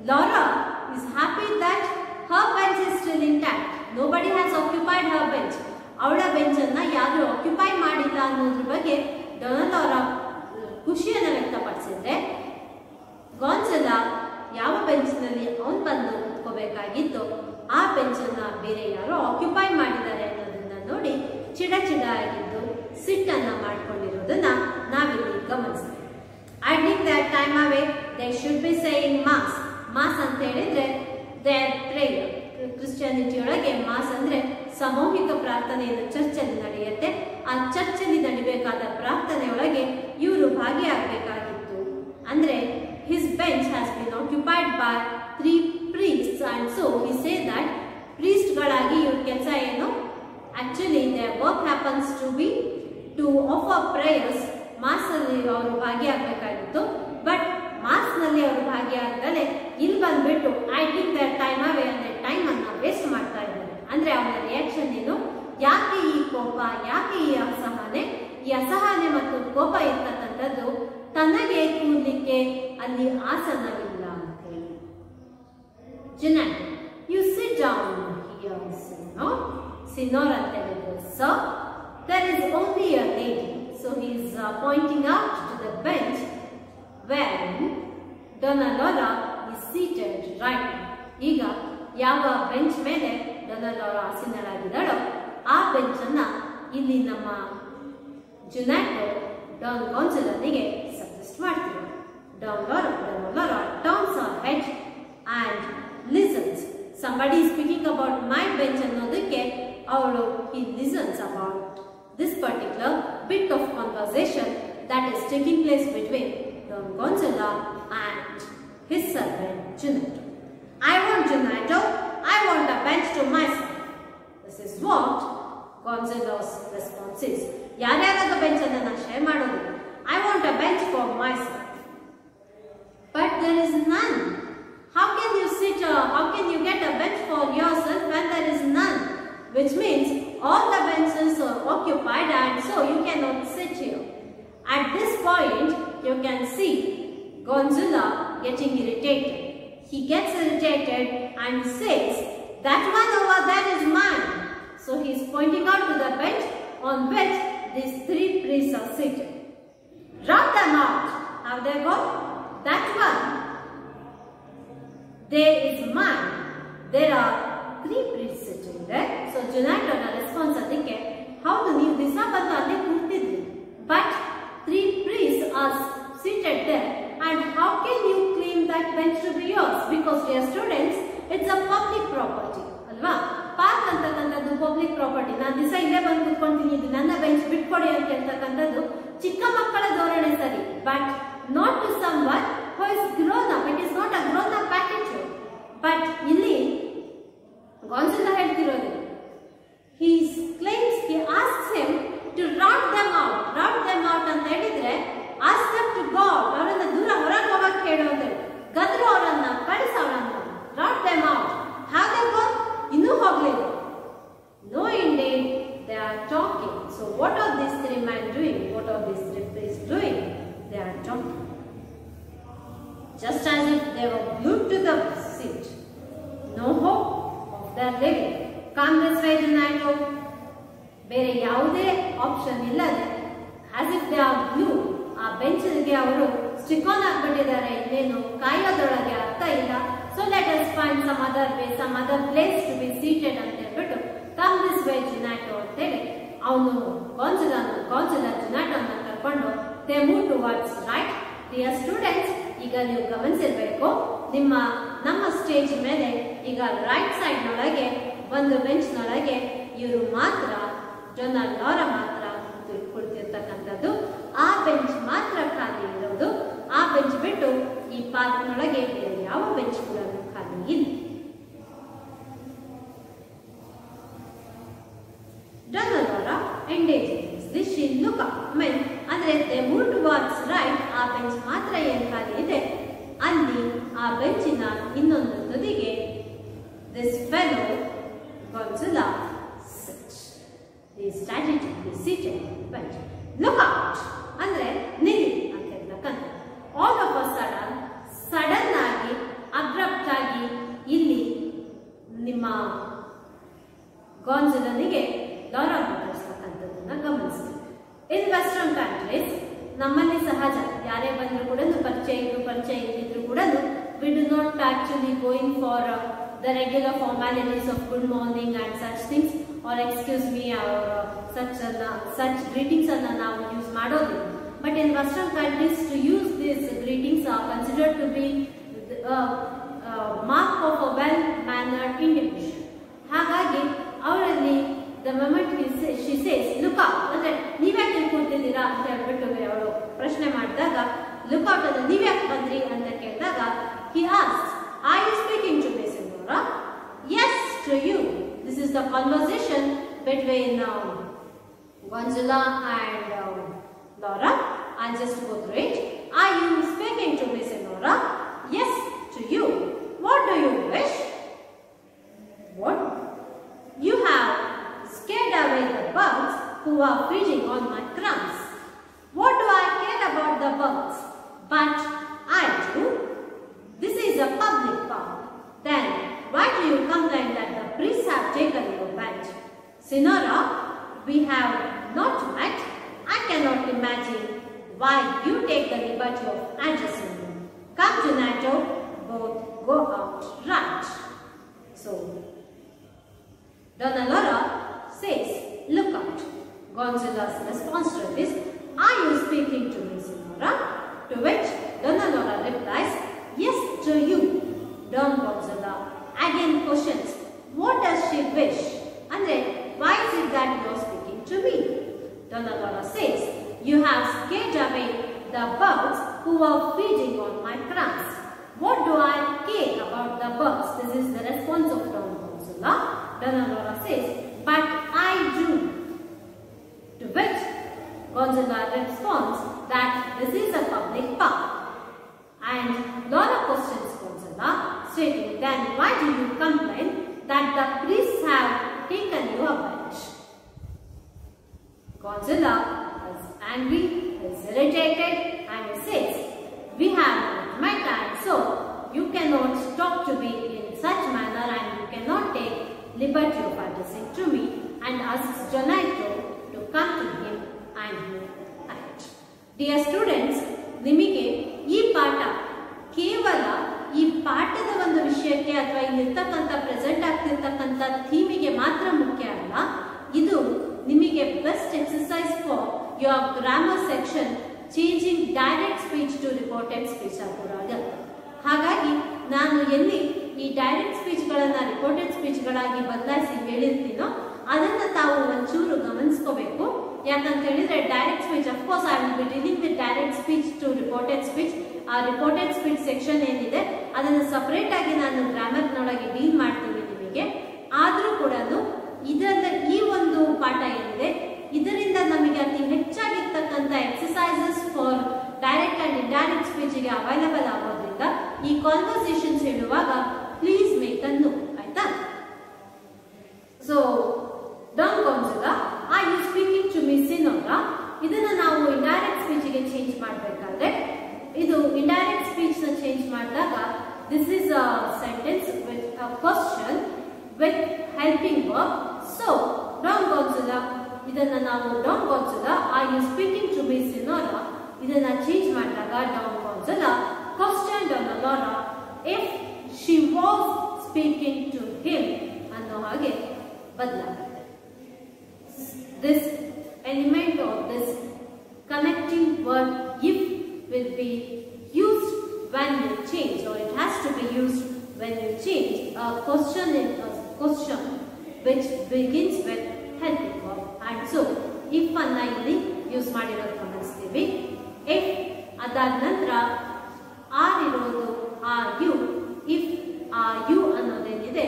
[SPEAKER 1] Laura is happy that her bench is still intact. Nobody has occupied her bench. ಅವಳ bench ಅನ್ನ ಯಾರು occupy ಮಾಡಿಲ್ಲ ಅನ್ನೋದ್ರ ಬಗ್ಗೆ ಡೊನಾ ಲೌರಾ ಖುಷಿಯನ್ನು ವ್ಯಕ್ತಪಡಿಸಿದ್ರೆ, ಗಾನ್ಜಲಾ ಯಾವ ಬೆಂಚ್ನಲ್ಲಿ ಅವನು ಬಂದು ಕೂತ್ಕೋಬೇಕಾಗಿತ್ತು ಆ ಬೆಂಚನ್ನ ಬೇರೆ ಯಾರೋ ಆಕ್ಯುಪೈ ಮಾಡಿದ್ದಾರೆ ಅನ್ನೋದನ್ನ ನೋಡಿ ಚಿಡ ಆಗಿದ್ದು ಸಿಟ್ಟನ್ನ ಮಾಡ್ಕೊಂಡಿರೋದನ್ನ ನಾವಿಲ್ಲಿ ಗಮನಿಸ್ತೇವೆ. Idling their time away they should be saying mass. Mass ಅಂತ ಹೇಳಿದ್ರೆ ದೇರ್ ಪ್ರೇಯರ್. ಕ್ರಿಶ್ಚಿಯಾನಿಟಿ ಒಳಗೆ ಮಾಸ್ ಅಂದ್ರೆ ಸಾಮೂಹಿಕ ಪ್ರಾರ್ಥನೆಯನ್ನು ಚರ್ಚಲ್ಲಿ ನಡೆಯುತ್ತೆ. ಆ ಚರ್ಚಲ್ಲಿ ನಡಿಬೇಕಾದ ಪ್ರಾರ್ಥನೆಯೊಳಗೆ ಇವರು ಭಾಗಿಯಾಗಬೇಕಾಗಿತ್ತು. ಅಂದ್ರೆ his bench has been occupied by 3 priests, and so we say that priest ಗಳಾಗಿ ಇವ್ರ ಕೆಲಸ ಏನು? Actually their work happens to be to offer prayers. Mass ಅಲ್ಲಿ ಅವರು ಭಾಗಿಯಾಗಬೇಕಾಗಿತ್ತು, ಬಟ್ ಮಾಸ್ ನಲ್ಲಿ ಅವರು ಭಾಗಿಯಾಗದಲೆ ಇಲ್ಲಿ ಬಂದ್ಬಿಟ್ಟು ಐಡ್ಲಿಂಗ್ ದೇರ್ ಟೈಮ್ ಅವೇ ಅಂದ್ರೆ ಟೈಮ್ ಅನ್ನ ವೇಸ್ಟ್ ಮಾಡ್ತಾ ಇದ್ದಾರೆ. ಅಂದ್ರೆ ಅವನ ರಿಯಾಕ್ಷನ್ ಏನು? ಯಾಕೆ ಈ ಕೋಪ, ಯಾಕೆ ಈ ಅಸಹನೆ? ಈ ಅಸಹನೆ ಮತ್ತು ಕೋಪ ಇರ್ತಕ್ಕಂಥದ್ದು ತನಗೆ ಕೂರ್ಲಿಕ್ಕೆ ಅಲ್ಲಿ ಆಸನವಿಲ್ಲ ಅಂತ ಹೇಳಿ. Junato, you sit down here, Signor. Signor ಅಂತ ಹೇಳಿದ್ರೆ sir. There is only a lady. So he is pointing out to the bench wherein Donna Laura is seated right now. ಈಗ ಯಾವ ಬೆಂಚ್ ಮೇಲೆ ಡೊನಾ ಲೌರಾ ಆಸೀನರಾಗಿದ್ದಾಳೋ ಆ ಬೆಂಚ್ ಅನ್ನ ಇಲ್ಲಿ ನಮ್ಮ ಜುನಾಟೋ ಡಾನ್ ಗಾನ್ಜಲೋನಿಗೆ ಸಜೆಸ್ಟ್ ಮಾಡ್ತಿದ್ದಾರೆ. Donna Laura turns her head and listens. Somebody is speaking about my bench ಅನ್ನೋದಕ್ಕೆ ಅವಳು he listens about this particular bit of conversation that is taking place between Don Gonzalo and his servant Junato. I want Junato. I want a bench to myself. This is what Gonzalo's response is. ಯಾರ್ಯಾರದ bench ಅನ್ನ ನಾನು share ಮಾಡೋದು. I want a bench for myself. But there is none. How can you sit? How can you get a bench for yourself when there is none? Which means all the benches are occupied, and so you cannot sit here. At this point, you can see Gonzalo getting irritated. He gets irritated and says, "That one over there is mine." So he is pointing out to the bench on which these 3 priests are seated. Rub them out. How they go? That one, there is mine. There are 3 priests sitting there. So Junato responds adike, haudu ನೀವು ದಿವಸ ಬಂದು ಅಲ್ಲೇ ಕೂರ್ತಿದ್ರಿ, but 3 priests are seated there, and how can you claim that bench to be yours? Because dear students, it's a public property, ಅಲ್ವಾ? Park ಅಂತಕ್ಕಂಥದ್ದು public property. ನಾನು ದಿವಸ ಇಲ್ಲೇ ಬಂದು ಕೂತ್ಕೊಂತೀನಿ, ಇದು ನನ್ನ ಬೆಂಚ್ ಬಿಟ್ಕೊಡಿ ಅಂತ ಹೇಳ್ತಕ್ಕಂಥದ್ದು ಚಿಕ್ಕ ಮಕ್ಕಳ ಧೋರಣೆ ಸರಿ, but not to someone who is grown up. It is not a grown up attitude. But ಇಲ್ಲಿ ಗಾನ್ಜಲೋ ಹೇಳ್ತಿರೋದು, he claims, he asks him to rout them out. Rout them out ಅಂತ ಹೇಳಿದ್ರೆ ask them to go out. ಅವರನ್ನ ದೂರ ಹೊರಗೆ ಹೋಗಕ್ಕೆ ಹೇಳೋದು, ಗದ್ರು ಅವರನ್ನ ಕಳಿಸ, ಅವರನ್ನ rout them out. How they go? ಇನ್ನೂ ಹೋಗ್ಲಿಲ್ಲ. No, indeed, they are talking. So what are these 3 men doing? What are these 3 priests doing? They are talking. just as if they were glued to the seat. No hope of their living. Come this way, Donato. ಬೇರೆ ಯಾವುದೇ option ಇಲ್ಲದೆ as if they are glued. ಆ ಬೆಂಚ್ಗೆ ಅವರು stick on ಆಗ್ಬಿಟ್ಟಿದ್ದಾರೆ, ಇನ್ನೇನು ಕಾಯೋದ್ರೊಳಗೆ ಅರ್ಥ ಇಲ್ಲ. So let us find some other way, some other place to be seated ಅಂತ ಹೇಳ್ಬಿಟ್ಟು come this way, Donato ಅಂತೇಳಿ ಅವನು ಗಾನ್ಜುಲಾ ಜುನಾಟೋನ ಕರ್ಕೊಂಡು they move towards right. Dear students, ಈಗ ನೀವು ಗಮನಿಸಿರ್ಬೇಕು, ನಮ್ಮ ಸ್ಟೇಜ್ ಮೇಲೆ ಈಗ ರೈಟ್ ಸೈಡ್ ನೊಳಗೆ ಒಂದು ಬೆಂಚ್ ನೊಳಗೆ ಇವರು ಮಾತ್ರ, ಡೊನಾಲ್ಡ್ ಲಾರಾ ಮಾತ್ರ ಕುಳಿತಿರ್ತಕ್ಕಂಥದ್ದು. ಆ ಬೆಂಚ್ ಮಾತ್ರ ಖಾಲಿ ಇರೋದು. ಆ ಬೆಂಚ್ ಬಿಟ್ಟು ಈ ಪಾರ್ಕ್ನೊಳಗೆ ಯಾವ ಬೆಂಚ್ ಕೂಡ ಖಾಲಿ ಇಲ್ಲ. ಡೊನಾಲ್ಡ್ ಲಾರಾ ಎಂಡೇಜ್ she look up. ಅಂದ್ರೆ they move towards right. ಆ ಬೆಂಚ್ ಮಾತ್ರ ಏನ್ ಖಾಲಿ ಇದೆ, ಅಲ್ಲಿ ಆ ಬೆಂಚಿನ ಇನ್ನೊಂದು ತುದಿಗೆ this fellow Gonzalo sits. He started to be seated on the bench. Look out ಅಂದ್ರೆ ನಿಲ್ಲಿ ಅಂತ ಹೇಳ್ತಕ್ಕಂಥ. All of a sudden ಆಗಿ ಅಬ್ರಪ್ಟ್ ಆಗಿ ಇಲ್ಲಿ ನಿಮ್ಮ ಗಾನ್ಜುಲನಿಗೆ ಲಾರಾ ಮಾತಾಡ್ತಕ್ಕಂಥದ್ದನ್ನ ಗಮನಿಸ್ತೀವಿ. ಇನ್ ವೆಸ್ಟರ್ನ್ ಕಂಟ್ರೀಸ್ ನಮ್ಮಲ್ಲಿ ಸಹಜ, ಯಾರೇ ಬಂದ್ರು ಕೂಡ ಪರಿಚಯ ಇದ್ದಿದ್ರು ಕೂಡ we do not actually going for the regular formalities of good morning and such things or excuse me or such greetings ಅನ್ನ ನಾವು ಯೂಸ್ ಮಾಡೋದಿಲ್ಲ. But in Western countries, to use these greetings are considered to be mark of a well-mannered individual. ಹಾಗಾಗಿ ಅವರಲ್ಲಿ the moment she says look out ಅಂದ್ರೆ ನೀವ್ಯಾಕೆ ಕೂತಿದ್ದೀರಾ ಅಂತ ಹೇಳ್ಬಿಟ್ಟು ಅವರು ಪ್ರಶ್ನೆ ಮಾಡಿದಾಗ look out ಅಂದ್ರೆ ನೀವ್ಯಾಕೆ ಬಂದ್ರಿ ಅಂತ ಕೇಳಿದಾಗ he asked, are you speaking to me, Senora? Yes, to you. This is the conversation between Gonzalo and Laura. I'll just go through it. Are you speaking to me, Senora? Yes, to you. What do you wish? What? You have scared away the birds who are feeding on my crumbs. What do I care about the birds? But I do. This is a public park. Then why do you complain that the priests have taken your bench? Senora, we have not met. I cannot imagine why you take the liberty of addressing me. Come, Donato, both go out right. So, Donna Laura says, look out. Gonzalo's response to this, are you speaking to me, Senora? To which Donna Laura replies, yes, to you. Don Gonzalo again questions, what does she wish? And then, why is it that you are speaking to me? Donna Laura says, you have scared away the birds who are feeding on my crumbs. What do I care about the birds? This is the response of Don Gonzalo. Donna Laura says, but I do. To which Gonzalo responds that this is a public park. And Laura questions Gonzalo, stating, then why do you complain that the priests have taken your bench? Gonzalo is angry, is irritated, and he says, we have not met, and so you cannot talk to me in such manner and you cannot take liberty of addressing to me, and asks Donato to come to him and he act. Dear students, ನಿಮಗೆ ಈ ಪಾಠ ಕೇವಲ ಈ ಪಾಠದ ಒಂದು ವಿಷಯಕ್ಕೆ ಅಥವಾ ಇಲ್ಲಿರ್ತಕ್ಕಂಥ ಪ್ರೆಸೆಂಟ್ ಆಗ್ತಿರ್ತಕ್ಕಂಥ ಥೀಮಿಗೆ ಮಾತ್ರ ಮುಖ್ಯ ಅಲ್ಲ, ಇದು ನಿಮಗೆ best exercise for your grammar section changing direct speech to reported speech ಆಗುತ್ತೆ. ಹಾಗಾಗಿ ನಾನು ಎಲ್ಲಿ ಈ ಡೈರೆಕ್ಟ್ ಸ್ಪೀಚ್ಗಳನ್ನು ರಿಪೋರ್ಟೆಡ್ ಸ್ಪೀಚ್ಗಳಾಗಿ ಬದಲಾಯಿಸಿ ಹೇಳಿರ್ತೀನೋ ಅದನ್ನು ತಾವು ಒಂಚೂರು ಗಮನಿಸ್ಕೋಬೇಕು. ಯಾಕಂತ ಹೇಳಿದ್ರೆ direct speech of course I will be dealing with direct speech to reported speech. ಆ ರಿಪೋರ್ಟೆಡ್ ಸ್ಪೀಚ್ ಸೆಕ್ಷನ್ ಏನಿದೆ ಅದನ್ನು ಸಪರೇಟ್ ಆಗಿ ನಾನು ಗ್ರಾಮರ್ನೊಳಗೆ ಡೀಲ್ ಮಾಡ್ತೀನಿ ನಿಮಗೆ. ಆದರೂ ಕೂಡ ಇದರ ಈ ಒಂದು ಪಾಠ ಏನಿದೆ ಇದರಿಂದ ನಮಗೆ ಅತಿ ಹೆಚ್ಚಾಗಿರ್ತಕ್ಕಂಥ exercises for direct and indirect ಸ್ಪೀಚ್ಗೆ ಅವೈಲಬಲ್ ಆಗೋದ್ರಿಂದ ಈ ಕಾನ್ವರ್ಸೇಷನ್ಸ್ ಹೇಳುವಾಗ ಪ್ಲೀಸ್ ಮೇಕ್ ಅ ನೋಟ್, ಆಯ್ತಾ? So Don Gonzalo, are you speaking to me, Senora? ಇದನ್ನ ನಾವು ಇಂಡೈರೆಕ್ಟ್ ಸ್ಪೀಚ್ಗೆ ಚೇಂಜ್ ಮಾಡಬೇಕಾದ್ರೆ ಇದು ಇಂಡೈರೆಕ್ಟ್ ಸ್ಪೀಚ್ ನ change this is a sentence with a question with helping verb. So Don Gonzalo, idanna navu Don Gonzalo, are you speaking to Miss Sinora? Idanna change ಮಾಡಿದಾಗ Don Gonzalo questioned Laura if she was speaking to him ಅನ್ನೋ ಹಾಗೆ ಬದಲಾಗುತ್ತೆ. This element of this connecting word if will be used when you change, or it has to be used when you change a question in a question which begins with helping verb. And so if ಅನ್ನ ಇಲ್ಲಿ use ಮಾಡಿರೋದು ಗಮನಿಸ್ತೀವಿ. if ಅದಾದ ನಂತರ are ಇರೋದು are you. if are you ಅನ್ನೋದೇನಿದೆ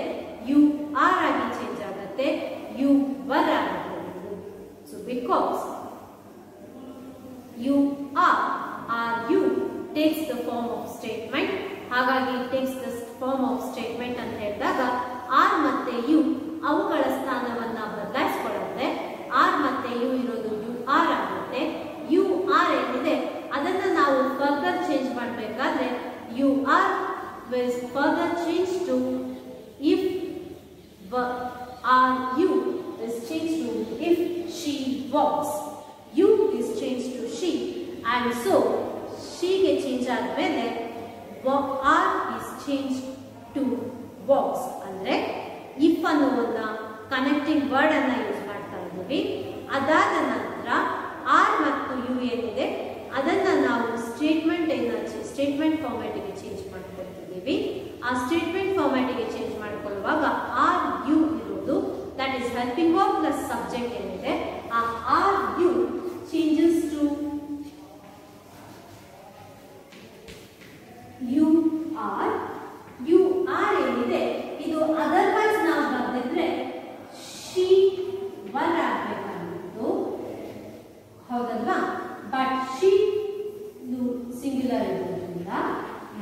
[SPEAKER 1] you are ಆಗಿ change ಆಗುತ್ತೆ, you were ಆಗುತ್ತೆ. So because you are you takes the form of statement, ಹಾಗಾಗಿ it takes the form of statement ಅಂತ ಹೇಳಿದಾಗ are ಮತ್ತೆ you ಅವುಗಳ ಸ್ಥಾನವನ್ನ ಬದಲಾಯಿಸಿಕೊಳ್ಳುತ್ತೆ. are ಮತ್ತೆ you ಇರೋದು you are ಆಗುತ್ತೆ. you are ಏನಿದೆ ಅದನ್ನ ನಾವು ಫರ್ದರ್ ಚೇಂಜ್ ಮಾಡಬೇಕಾದ್ರೆ you are will further change to if are you is changed to if she walks, you is changed to she, and so she get changed ಆದ್ಮೇಲೆ are is changed to walks. ಅಂದ್ರೆ if ಅನ್ನುವನ್ನ connecting word ಅನ್ನ use ಮಾಡ್ತಾ ಇದ್ದೀವಿ. ಅದಾದ ನಂತರ are ಮತ್ತು you ಏನಿದೆ ಅದನ್ನ ನಾವು ಸ್ಟೇಟ್ಮೆಂಟ್ ಫಾರ್ಮ್ಯಾಟ್ ಗೆ ಚೇಂಜ್ ಮಾಡ್ಕೊಳ್ತಿದ್ದೀವಿ. ಆ ಸ್ಟೇಟ್ಮೆಂಟ್ ಫಾರ್ಮ್ಯಾಟ್ ಗೆ ಚೇಂಜ್ ಮಾಡ್ಕೊಳ್ಳುವಾಗ are you ಇರೋದು that is helping verb plus subject ಏನಿದೆ ಆ are you changes to you are. you are ಏನಿದೆ ಇದು ಅದರ್ವೈಸ್ ನಾವು ಬರೆದಿದ್ರೆ she were ಆಗಬೇಕಾಗಿತ್ತು, ಹೌದಲ್ವಾ? ಬಟ್ she ಸಿಂಗ್ಯುಲರ್ ಇರೋದ್ರಿಂದ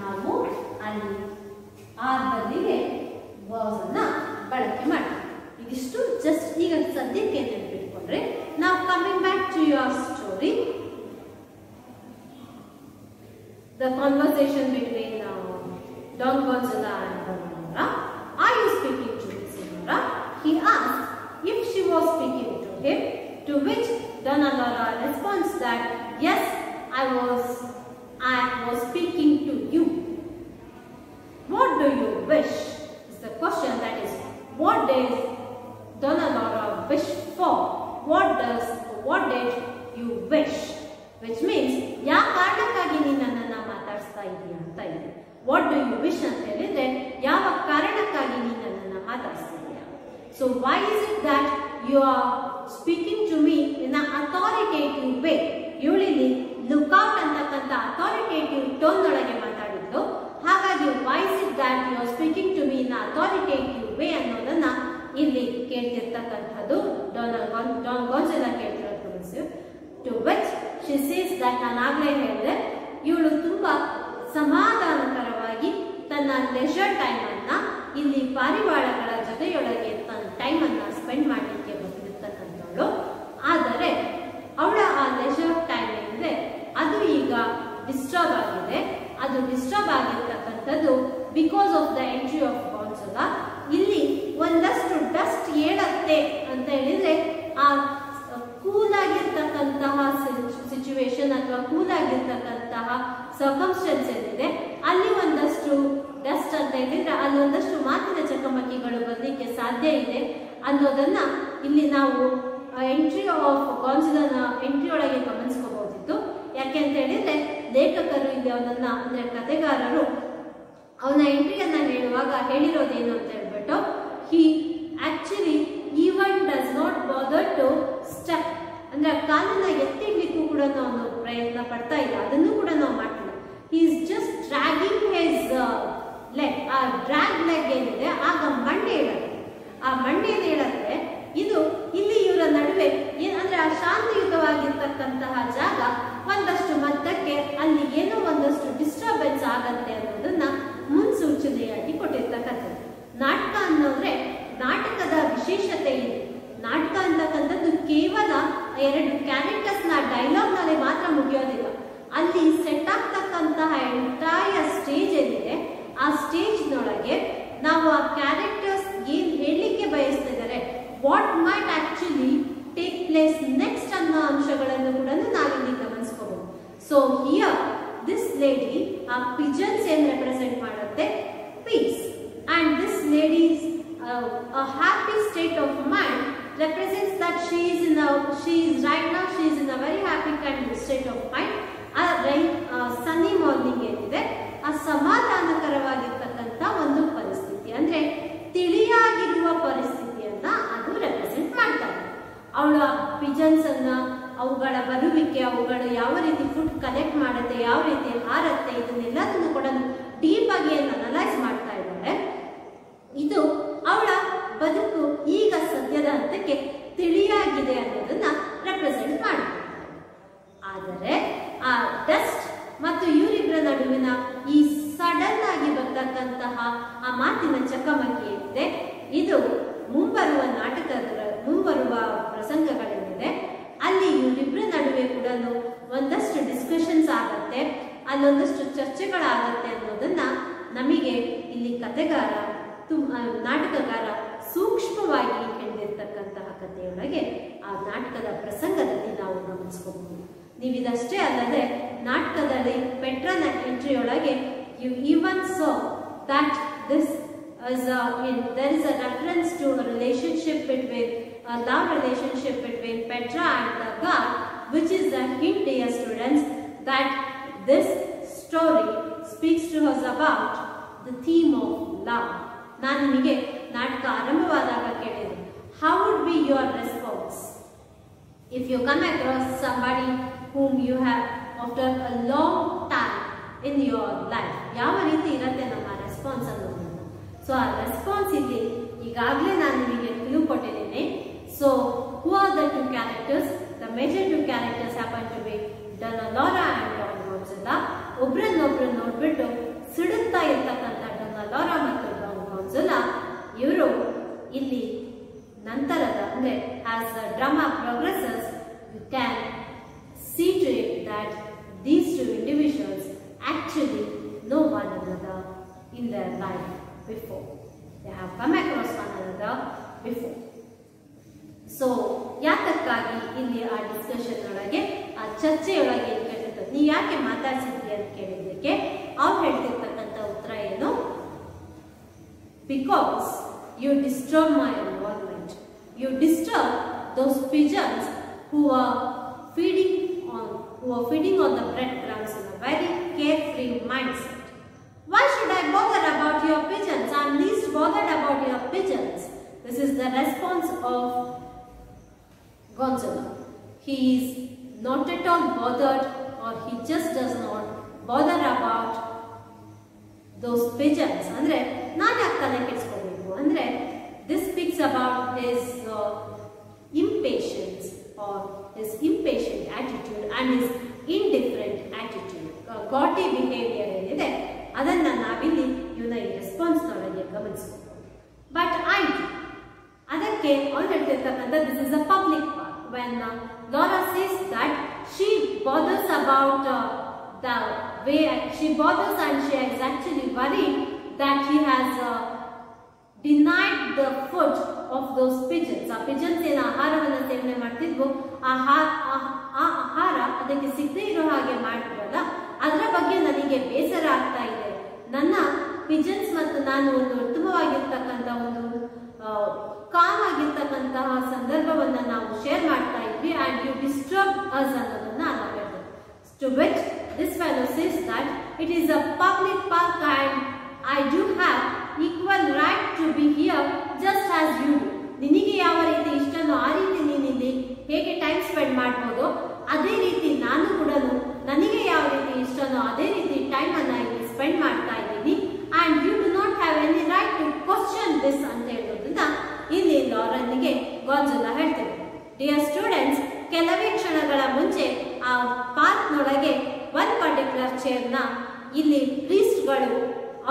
[SPEAKER 1] ನಾವು ಅಲ್ಲಿ ಆರ್ ಬದಲಿಗೆ ವರ್ಬ್ಸ್ ಅನ್ನ ಬಳಕೆ ಮಾಡ್ತೀವಿ. ಇದಿಷ್ಟು ಜಸ್ಟ್ ಈಗ ಸದ್ಯಕ್ಕೆ ನೆನಪಿಟ್ಕೊಂಡ್ರೆ ನಾವು coming back to your story, the conversation between Don Gonzalo and Laura. Are you speaking to Miss Laura? He asked if she was speaking to him, to which Donna Laura responds that yes, I was speaking to you. What do you wish? Is the question, that is, what does Donna Laura wish for? What did you wish? Which means ಯಾ ಕಾರಣಕ್ಕಾಗಿ ನೀನು ನನ್ನನ್ನು ಮಾತಾಡಿಸ್ತಾ ಇದೀಯ ಅಂತ ಇದೆ. What do you wish ಅಂತ ಹೇಳಿದ್ರೆ ಯಾವ ಕಾರಣಕ್ಕಾಗಿ ನೀನು ನನ್ನನ್ನು ಮಾತಾಡಿಸ್ತಾ ಇದೀಯ. So why is it that you are speaking to me in a authoritative way. ಇವಳಿಲ್ಲಿ ಲುಕ್ಔಟ್ ಅಂತಕ್ಕಂಥ ಅಥಾರಿಟೇಟಿವ್ ಟೋನ್ ಒಳಗೆ ಮಾತಾಡಿದ್ದು, ಹಾಗಾಗಿ why is it that you are speaking to me in authoritative way ಅನ್ನೋದನ್ನ ಇಲ್ಲಿ ಕೇಳ್ತಿರ್ತಕ್ಕಂಥದ್ದು ಡಾನ್ ಗೋನ್ಜಾಲೋ ಕೇಳ್ತಿರೋದು ಗಮನಿಸಿ. To which she says that ನಾನು ಆಗ್ಲೇ ಹೇಳಿದೆ ಇವಳು ತುಂಬಾ ಸಮಾಧಾನಕರವಾಗಿ ತನ್ನ ಲೆಜರ್ ಟೈಮ್ ಅನ್ನ ಇಲ್ಲಿ ಪಾರಿವಾಳಗಳ ಜೊತೆಯೊಳಗೆ ತನ್ನ ಟೈಮ್ ಅನ್ನ ಸ್ಪೆಂಡ್ ಮಾಡಲಿಕ್ಕೆ ಬಂದಿರ್ತಕ್ಕಂಥವಳು. ಆದರೆ ಅವಳ ಆ ಲೆಜರ್ ಟೈಮ್ ಏನಿದೆ ಅದು ಈಗ ಡಿಸ್ಟರ್ಬ್ ಆಗಿದೆ. ಅದು ಡಿಸ್ಟರ್ಬ್ ಆಗಿರ್ತಕ್ಕಂಥದ್ದು because of the entry of Gonzalo. ಇಲ್ಲಿ ಒಂದಷ್ಟು ಡಸ್ಟ್ ಏಳತ್ತೆ ಅಂತ ಹೇಳಿದ್ರೆ ಆ ಕೂಲ್ ಆಗಿರ್ತಕ್ಕಂತಹ ಸಿಚುವೇಶನ್ ಅಥವಾ ಕೂಲ್ ಆಗಿರ್ತಕ್ಕಂತಹ ಸರ್ಕಮ್ಸ್ಟೆನ್ಸ್ ಏನಿದೆ ಅಲ್ಲಿ ಒಂದಷ್ಟು ಡಸ್ಟ್ ಅಂತ ಹೇಳಿದ್ರೆ ಅಲ್ಲಿ ಒಂದಷ್ಟು ಮಾತಿನ ಚಕಮಕಿಗಳು ಬರಲಿಕ್ಕೆ ಸಾಧ್ಯ ಇದೆ ಅನ್ನೋದನ್ನ ಇಲ್ಲಿ ನಾವು ಎಂಟ್ರಿ ಆಫ್ ಗೋನ್ಜಾಲೋನ ಎಂಟ್ರಿ ಒಳಗೆ ಗಮನಿಸ್ಕೋಬಹುದಿತ್ತು. ಯಾಕೆ ಅಂತ ಹೇಳಿದ್ರೆ ಲೇಖಕರು ಇಲ್ಲಿ ಅವನನ್ನ ಅಂದ್ರೆ ಕಥೆಗಾರರು ಅವನ ಎಂಟ್ರಿಯನ್ನ ಹೇಳುವಾಗ ಹೇಳಿರೋದೇನು ಅಂತ ಹೇಳ್ಬಿಟ್ಟು he actually even does not bother to step ಅಂದ್ರೆ ಕಾಲನ್ನ ಎತ್ತಿಡ್ಲಿಕ್ಕೂ ಕೂಡ ಅವನು ಪ್ರಯತ್ನ ಪಡ್ತಾ ಇಲ್ಲ, ಅದನ್ನು ಕೂಡ ನಾವು ಮಾಡ್ತಿಲ್ಲ. He is just dragging his leg. ಆ ಡ್ರ್ಯಾಗ್ ಲೆಗ್ ಏನಿದೆ ಆಗ ಮಂಡೆ ಹೇಳುತ್ತೆ. ಆ ಮಂಡೆ ಹೇಳುತ್ತೆ ಇದು ಇಲ್ಲಿ ಇವರ ನಡುವೆ ಅಂದ್ರೆ ಆ ಶಾಂತಿಯುತವಾಗಿರ್ತಕ್ಕಂತಹ ಜಾಗ ಒಂದಷ್ಟು ಮಟ್ಟಕ್ಕೆ ಅಲ್ಲಿ ಏನೋ ಒಂದಷ್ಟು ಡಿಸ್ಟರ್ಬೆನ್ಸ್ ಆಗತ್ತೆ ಅನ್ನೋದನ್ನ ಮುನ್ಸೂಚನೆಯಾಗಿ ಕೊಟ್ಟಿರ್ತಕ್ಕಂಥದ್ದು. ನಾಟಕ ಅನ್ನೋದ್ರೆ ನಾಟಕದ ವಿಶೇಷತೆ ಇದೆ. ನಾಟಕ ಅಂತಕ್ಕಂಥದ್ದು ಕೇವಲ ಎರಡು ಕ್ಯಾರೆಕ್ಟರ್ಸ್ ನ ಡೈಲಾಗ್ ನಲ್ಲಿ ಮಾತ್ರ ಮುಗಿಯೋದಿಲ್ಲ. ಅಲ್ಲಿ ಸೆಟ್ ಆಗ್ತಕ್ಕಂತಹ ಎಂಟೈರ್ ಸ್ಟೇಜ್ ಏನಿದೆ ಆ ಸ್ಟೇಜ್ ನೊಳಗೆ ನಾವು ಆ ಕ್ಯಾರೆಕ್ಟರ್ಸ್ ಏನ್ ಹೇಳಲಿಕ್ಕೆ ಬಯಸ್ತಿದ್ದಾರೆ, what might actually take place next ಅನ್ನೋ ಅಂಶಗಳನ್ನು ಕೂಡ ನಾವಿಲ್ಲಿ ಗಮನಿಸಬಹುದು. ಸೊ ಹಿಯರ್ ದಿಸ್ ಲೇಡಿ ಆ ಪಿಜನ್ಸ್ ಏನ್ ರೆಪ್ರೆಸೆಂಟ್ ಮಾಡುತ್ತೆ, peace, and this ladies a happy state of mind represents that she is in a very happy kind of state of mind. Sunny morning ಏನಿದೆ ಆ ಸಮಾಧಾನಕರವಾಗಿರ್ತಕ್ಕಂಥ ಒಂದು ಪರಿಸ್ಥಿತಿ, ಅಂದ್ರೆ ತಿಳಿಯಾಗಿರುವ ಪರಿಸ್ಥಿತಿಯನ್ನ ಅದು ರೆಪ್ರೆಸೆಂಟ್ ಮಾಡ್ತಾರೆ. ಅವಳ ಪಿಜನ್ಸ್ ಅನ್ನ, ಅವುಗಳ ಬರುವಿಕೆ, ಅವುಗಳು ಯಾವ ರೀತಿ ಫುಡ್ ಕಲೆಕ್ಟ್ ಮಾಡುತ್ತೆ, ಯಾವ ರೀತಿ ಹಾರತ್ತೆ, ಇದನ್ನೆಲ್ಲದನ್ನು ಕೂಡ ಡೀಪ್ ಆಗಿ ಅನಲೈಸ್ ಮಾಡ್ತಾ ಇದ್ದಾರೆ. ಇದು ಅವಳ ಬದುಕು ಈಗ ಸದ್ಯದ ಹಂತಕ್ಕೆ ತಿಳಿಯಾಗಿದೆ ಅನ್ನೋದನ್ನ ರೆಪ್ರೆಸೆಂಟ್ ಮಾಡುತ್ತೆ. ಆದರೆ ಆ ಡಸ್ಟ್ ಮತ್ತು ಇವರಿಬ್ಬರ ನಡುವಿನ ಈ ಸಡನ್ ಆಗಿ ಬರ್ತಕ್ಕಂತಹ ಆ ಮಾತಿನ ಚಕಮಕಿ ಏನಿದೆ, ಇದು ಮುಂಬರುವ ಪ್ರಸಂಗಗಳೇನಿದೆ ಅಲ್ಲಿ ಇವರಿಬ್ಬರ ನಡುವೆ ಕೂಡ ಒಂದಷ್ಟು ಡಿಸ್ಕಷನ್ಸ್ ಆಗತ್ತೆ, ಅಲ್ಲೊಂದಷ್ಟು ಚರ್ಚೆಗಳಾಗತ್ತೆ ಅನ್ನೋದನ್ನ ನಮಗೆ ಇಲ್ಲಿ ಕಥೆಗಾರ ನಾಟಕಗಾರ ಸೂಕ್ಷ್ಮವಾಗಿ ಹೇಳಿರ್ತಕ್ಕಂತಹ ಕಥೆಯೊಳಗೆ ಆ ನಾಟಕದ ಪ್ರಸಂಗದಲ್ಲಿ ನಾವು ಗಮನಿಸಬಹುದು. ನೀವಿದಷ್ಟೇ ಅಲ್ಲದೆ ನಾಟಕದಲ್ಲಿ ಪೆಟ್ರನ ಎಂಟ್ರಿಯೊಳಗೆ you even saw that there is a reference to a relationship between a love relationship between Petra and the god, which is a hint, dear students, that this story speaks to us about the theme of love. ನಾನು ನಿಮಗೆ ನಾಟಕ ಆರಂಭವಾದಾಗ ಕೇಳಿದೆ, how would be your response if you come across somebody whom you have after a long time in your life? ಯಾವ ರೀತಿ ಇರುತ್ತೆ ನಮ್ಮ response ಅನ್ನೋದು. So ಆ ರೆಸ್ಪಾನ್ಸ್ ಇಲ್ಲಿ ಈಗಾಗಲೇ ನಾನು ನಿಮಗೆ ಕ್ಲೂ ಕೊಟ್ಟಿದ್ದೇನೆ. So who are the two characters? The major two characters happen to be Donna Laura and Don Gonzalo. ಒಬ್ರನ್ನೊಬ್ರು ನೋಡ್ಬಿಟ್ಟು ಸಿಡುತ್ತಾ ಇರ್ತಕ್ಕಂಥ Donna Laura ಮತ್ತು Don Gonzalo ಇವರು ಇಲ್ಲಿ ನಂತರದ ಅಂದ್ರೆ as the drama progresses you can see to it that these two individuals actually know one another in their life before. They have come across one another before. So ಯಾತಕ್ಕಾಗಿ ಇಲ್ಲಿ ಆ discussion ಒಳಗೆ ಆ ಚರ್ಚೆಯೊಳಗೆ ಏನು ಕೇಳಿರ್ತದೆ, ನೀ ಯಾಕೆ ಮಾತಾಡ್ಸಿದ್ರಿ ಅಂತ ಕೇಳಿದ್ದಕ್ಕೆ ಅವ್ರು ಹೇಳ್ತಿರ್ತಕ್ಕಂಥ ಉತ್ತರ ಏನು, because you disturb my environment, you disturb those pigeons who are feeding on the breadcrumbs in a very carefree mindset. Why should I bother about your pigeons? I am least bothered about your pigeons. This is the response of Gonzalo. He is not at all bothered, or he just does not bother about those pigeons. Andre ನಾನು ಯಾಕೆ ತಲೆ ಕೆಡಿಸ್ಕೋಬೇಕು ಅಂದ್ರೆ this speaks about his impatience or his impatient attitude and his indifferent attitude, gaudy behavior ಏನಿದೆ ಅದನ್ನ ನಾವಿಲ್ಲಿ ಇವನ ಈ response ನೊಳಗೆ ಗಮನಿಸಬಹುದು. ಬಟ್ ಅದಕ್ಕೆ ಅವನು ಹೇಳ್ತಿರ್ತಕ್ಕಂಥ this is a public park. When Laura says that she bothers about the way she bothers and she is actually worried that he has denied the food of those pigeons. ಆ pigeons ಏನು ಆಹಾರವನ್ನು ಸೇವನೆ ಮಾಡ್ತಿದ್ವು, ಆಹಾರ ಅದಕ್ಕೆ ಸಿಗದೇ ಇರೋ ಹಾಗೆ ಮಾಡ್ತಿರಲ್ಲ, ಅದರ ಬಗ್ಗೆ ನನಗೆ ಬೇಸರ ಆಗ್ತಾ ಇದೆ. ನನ್ನ ಪಿಜನ್ಸ್ ಮತ್ತು ನಾನು ಒಂದು ಉತ್ತಮವಾಗಿರ್ತಕ್ಕಂಥ ಒಂದು ಕಾಮ್ ಆಗಿರ್ತಕ್ಕಂತಹ ಸಂದರ್ಭವನ್ನ ನಾವು ಶೇರ್ ಮಾಡ್ತಾ ಇದ್ವಿ, ಅಂಡ್ ಯು ಡಿಸ್ಟರ್ಬ್ ಅಸ್ ಅನ್ನೋದನ್ನ ನಾವು ಹೇಳ್ತೇವೆ. To which this fellow says that it is a public park and I do have equal right to be here just as you do. ನಿನಗೆ ಯಾವ ರೀತಿ ಇಷ್ಟನೋ ಆ ರೀತಿ ನೀನಿಲ್ಲಿ ಹೇಗೆ ಟೈಮ್ ಸ್ಪೆಂಡ್ ಮಾಡ್ಬೋದು, ಅದೇ ರೀತಿ ನಾನು ಕೂಡ ನನಗೆ ಯಾವ ರೀತಿ ಇಷ್ಟನೋ ಅದೇ ರೀತಿ ಟೈಮ್ ಅನ್ನ ಇಲ್ಲಿ ಸ್ಪೆಂಡ್ ಮಾಡ್ತಾ ಇದ್ದೀನಿ, and you do not have any right to question this ಅಂತ ಹೇಳೋದ್ರಿಂದ ಇಲ್ಲಿ ಲಾರನ್ಗೆ ಗಾನ್ಜಲೋ ಹೇಳ್ತೇವೆ. ಡಿಯರ್ ಸ್ಟೂಡೆಂಟ್ಸ್, ಕೆಲವೇ ಕ್ಷಣಗಳ ಮುಂಚೆ ಆ ಪಾರ್ಕ್ ನೊಳಗೆ ಒಂದು ಪರ್ಟಿಕ್ಯುಲರ್ ಚೇರ್ನ ಇಲ್ಲಿ ಪ್ರೀಸ್ಟ್ಗಳು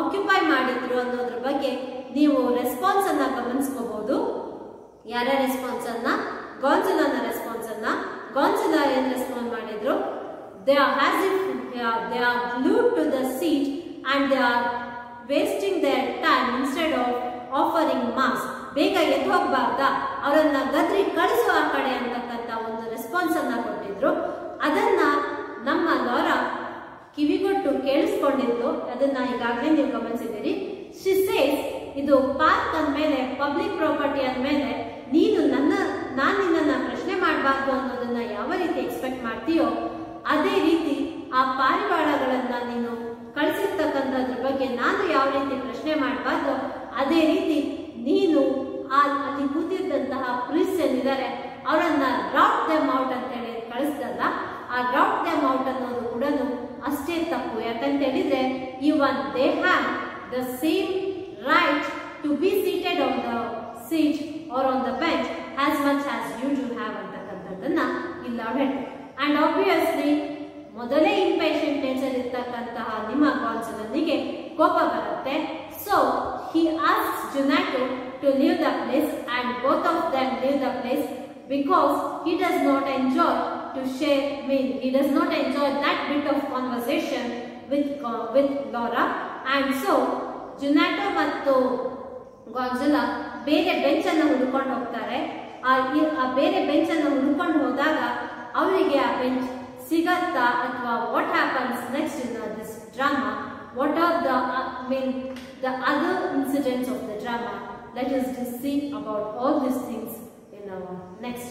[SPEAKER 1] ಆಕ್ಯುಪೈ ಮಾಡಿದ್ರು ಅನ್ನೋದ್ರ ಬಗ್ಗೆ ನೀವು ರೆಸ್ಪಾನ್ಸ್ ಅನ್ನ ಗಮನಿಸ್ಕೋಬಹುದು. ಯಾರ ರೆಸ್ಪಾನ್ಸ್ ಅನ್ನ? ಗಾನ್ಜಲೋನ ರೆಸ್ಪಾನ್ಸ್ ಅನ್ನ. ಗಾನ್ಜಲೋ ಏನ್ ರೆಸ್ಪಾನ್ಸ್ ಮಾಡಿದ್ರು? they are glued to the seat and they are wasting their time instead of offering mass. ಬೇಗ ಎದ್ದು ಹೋಗಬಾರ್ದಾ, ಅವರನ್ನ ಗದ್ರಿ ಕಳಿಸುವ ಆ ಕಡೆ ಅಂತಕ್ಕಂಥ ಒಂದು ರೆಸ್ಪಾನ್ಸ್ ಅನ್ನ ಕೊಟ್ಟಿದ್ರು. ಅದನ್ನ ನಮ್ಮ ಲಾರಾ ಕಿವಿಗೊಟ್ಟು ಕೇಳಿಸ್ಕೊಂಡಿದ್ದು, ಅದನ್ನ ಈಗಾಗಲೇ ನೀವು ಗಮನಿಸಿದ್ದೀರಿ. ಶಿ ಸೇಸ್, ಇದು ಪಾರ್ಕ್ ಅಂದ್ಮೇಲೆ, ಪಬ್ಲಿಕ್ ಪ್ರಾಪರ್ಟಿ ಅಂದ್ಮೇಲೆ ನೀನು ನಾನು ನಿನ್ನನ್ನ ಪ್ರಶ್ನೆ ಮಾಡಬಾರ್ದು ಅನ್ನೋದನ್ನ ಯಾವ ರೀತಿ ಎಕ್ಸ್ಪೆಕ್ಟ್ ಮಾಡ್ತೀಯೋ ಅದೇ ರೀತಿ ಆ ಪಾರಿವಾಳಗಳನ್ನ ನೀನು ಕಳಿಸಿರ್ತಕ್ಕಂಥದ್ರ ಬಗ್ಗೆ ನಾನು ಯಾವ ರೀತಿ ಪ್ರಶ್ನೆ ಮಾಡಬಾರ್ದು ಅದೇ ರೀತಿ ನೀನು ಅಲ್ಲಿ ಕೂತಿದ್ದಂತಹ ಪ್ರೀಸ್ ಏನಿದ್ದಾರೆ ಅವರನ್ನ ರಾಟ್ ದೆಮ್ ಔಟ್ ಅಂತ ಹೇಳಿ ಕಳಿಸ್ದಲ್ಲ, ಆ ರಾಟ್ ದೆಮ್ ಔಟ್ ಅನ್ನೋದು ಕೂಡ ಅಷ್ಟೇ ತಪ್ಪು. ಯಾಕಂತ ಹೇಳಿದ್ರೆ even they have the same right to be seated on the seat or on the bench as much as you do have ಅಂತಕ್ಕಂಥದ್ದನ್ನ ಇಲ್ಲ ಹೇಳ್ತಾರೆ. ಅಂಡ್ ಆಬ್ವಿಯಸ್ಲಿ ಮೊದಲೇ ಇಂಪೇಷಂಟ್ ನೇಚರ್ ಇರ್ತಕ್ಕಂತಹ ನಿಮ್ಮ ಗಾನ್ಸಲನಿಗೆ ಕೋಪ ಬರುತ್ತೆ. So he asks Junato to leave the place, and both of them leave the place because he does not enjoy to share. He does not enjoy that bit of conversation with Laura, and so Junato ಮತ್ತು ಗಾನ್ಸಲಾ ಬೇರೆ bench ಅನ್ನು ಹುಡುಕೊಂಡು ಹೋಗ್ತಾರೆ. ಆ ಬೇರೆ bench ಅನ್ನು ಹುಡುಕೊಂಡು ಹೋದಾಗ ಅವರಿಗೆ ಆ ಬೆಂಚ್ ಸಿಗತ್ತಾ ಅಥವಾ what happens next in this drama, what are the other incidents of the drama. Let us see about all these things in our next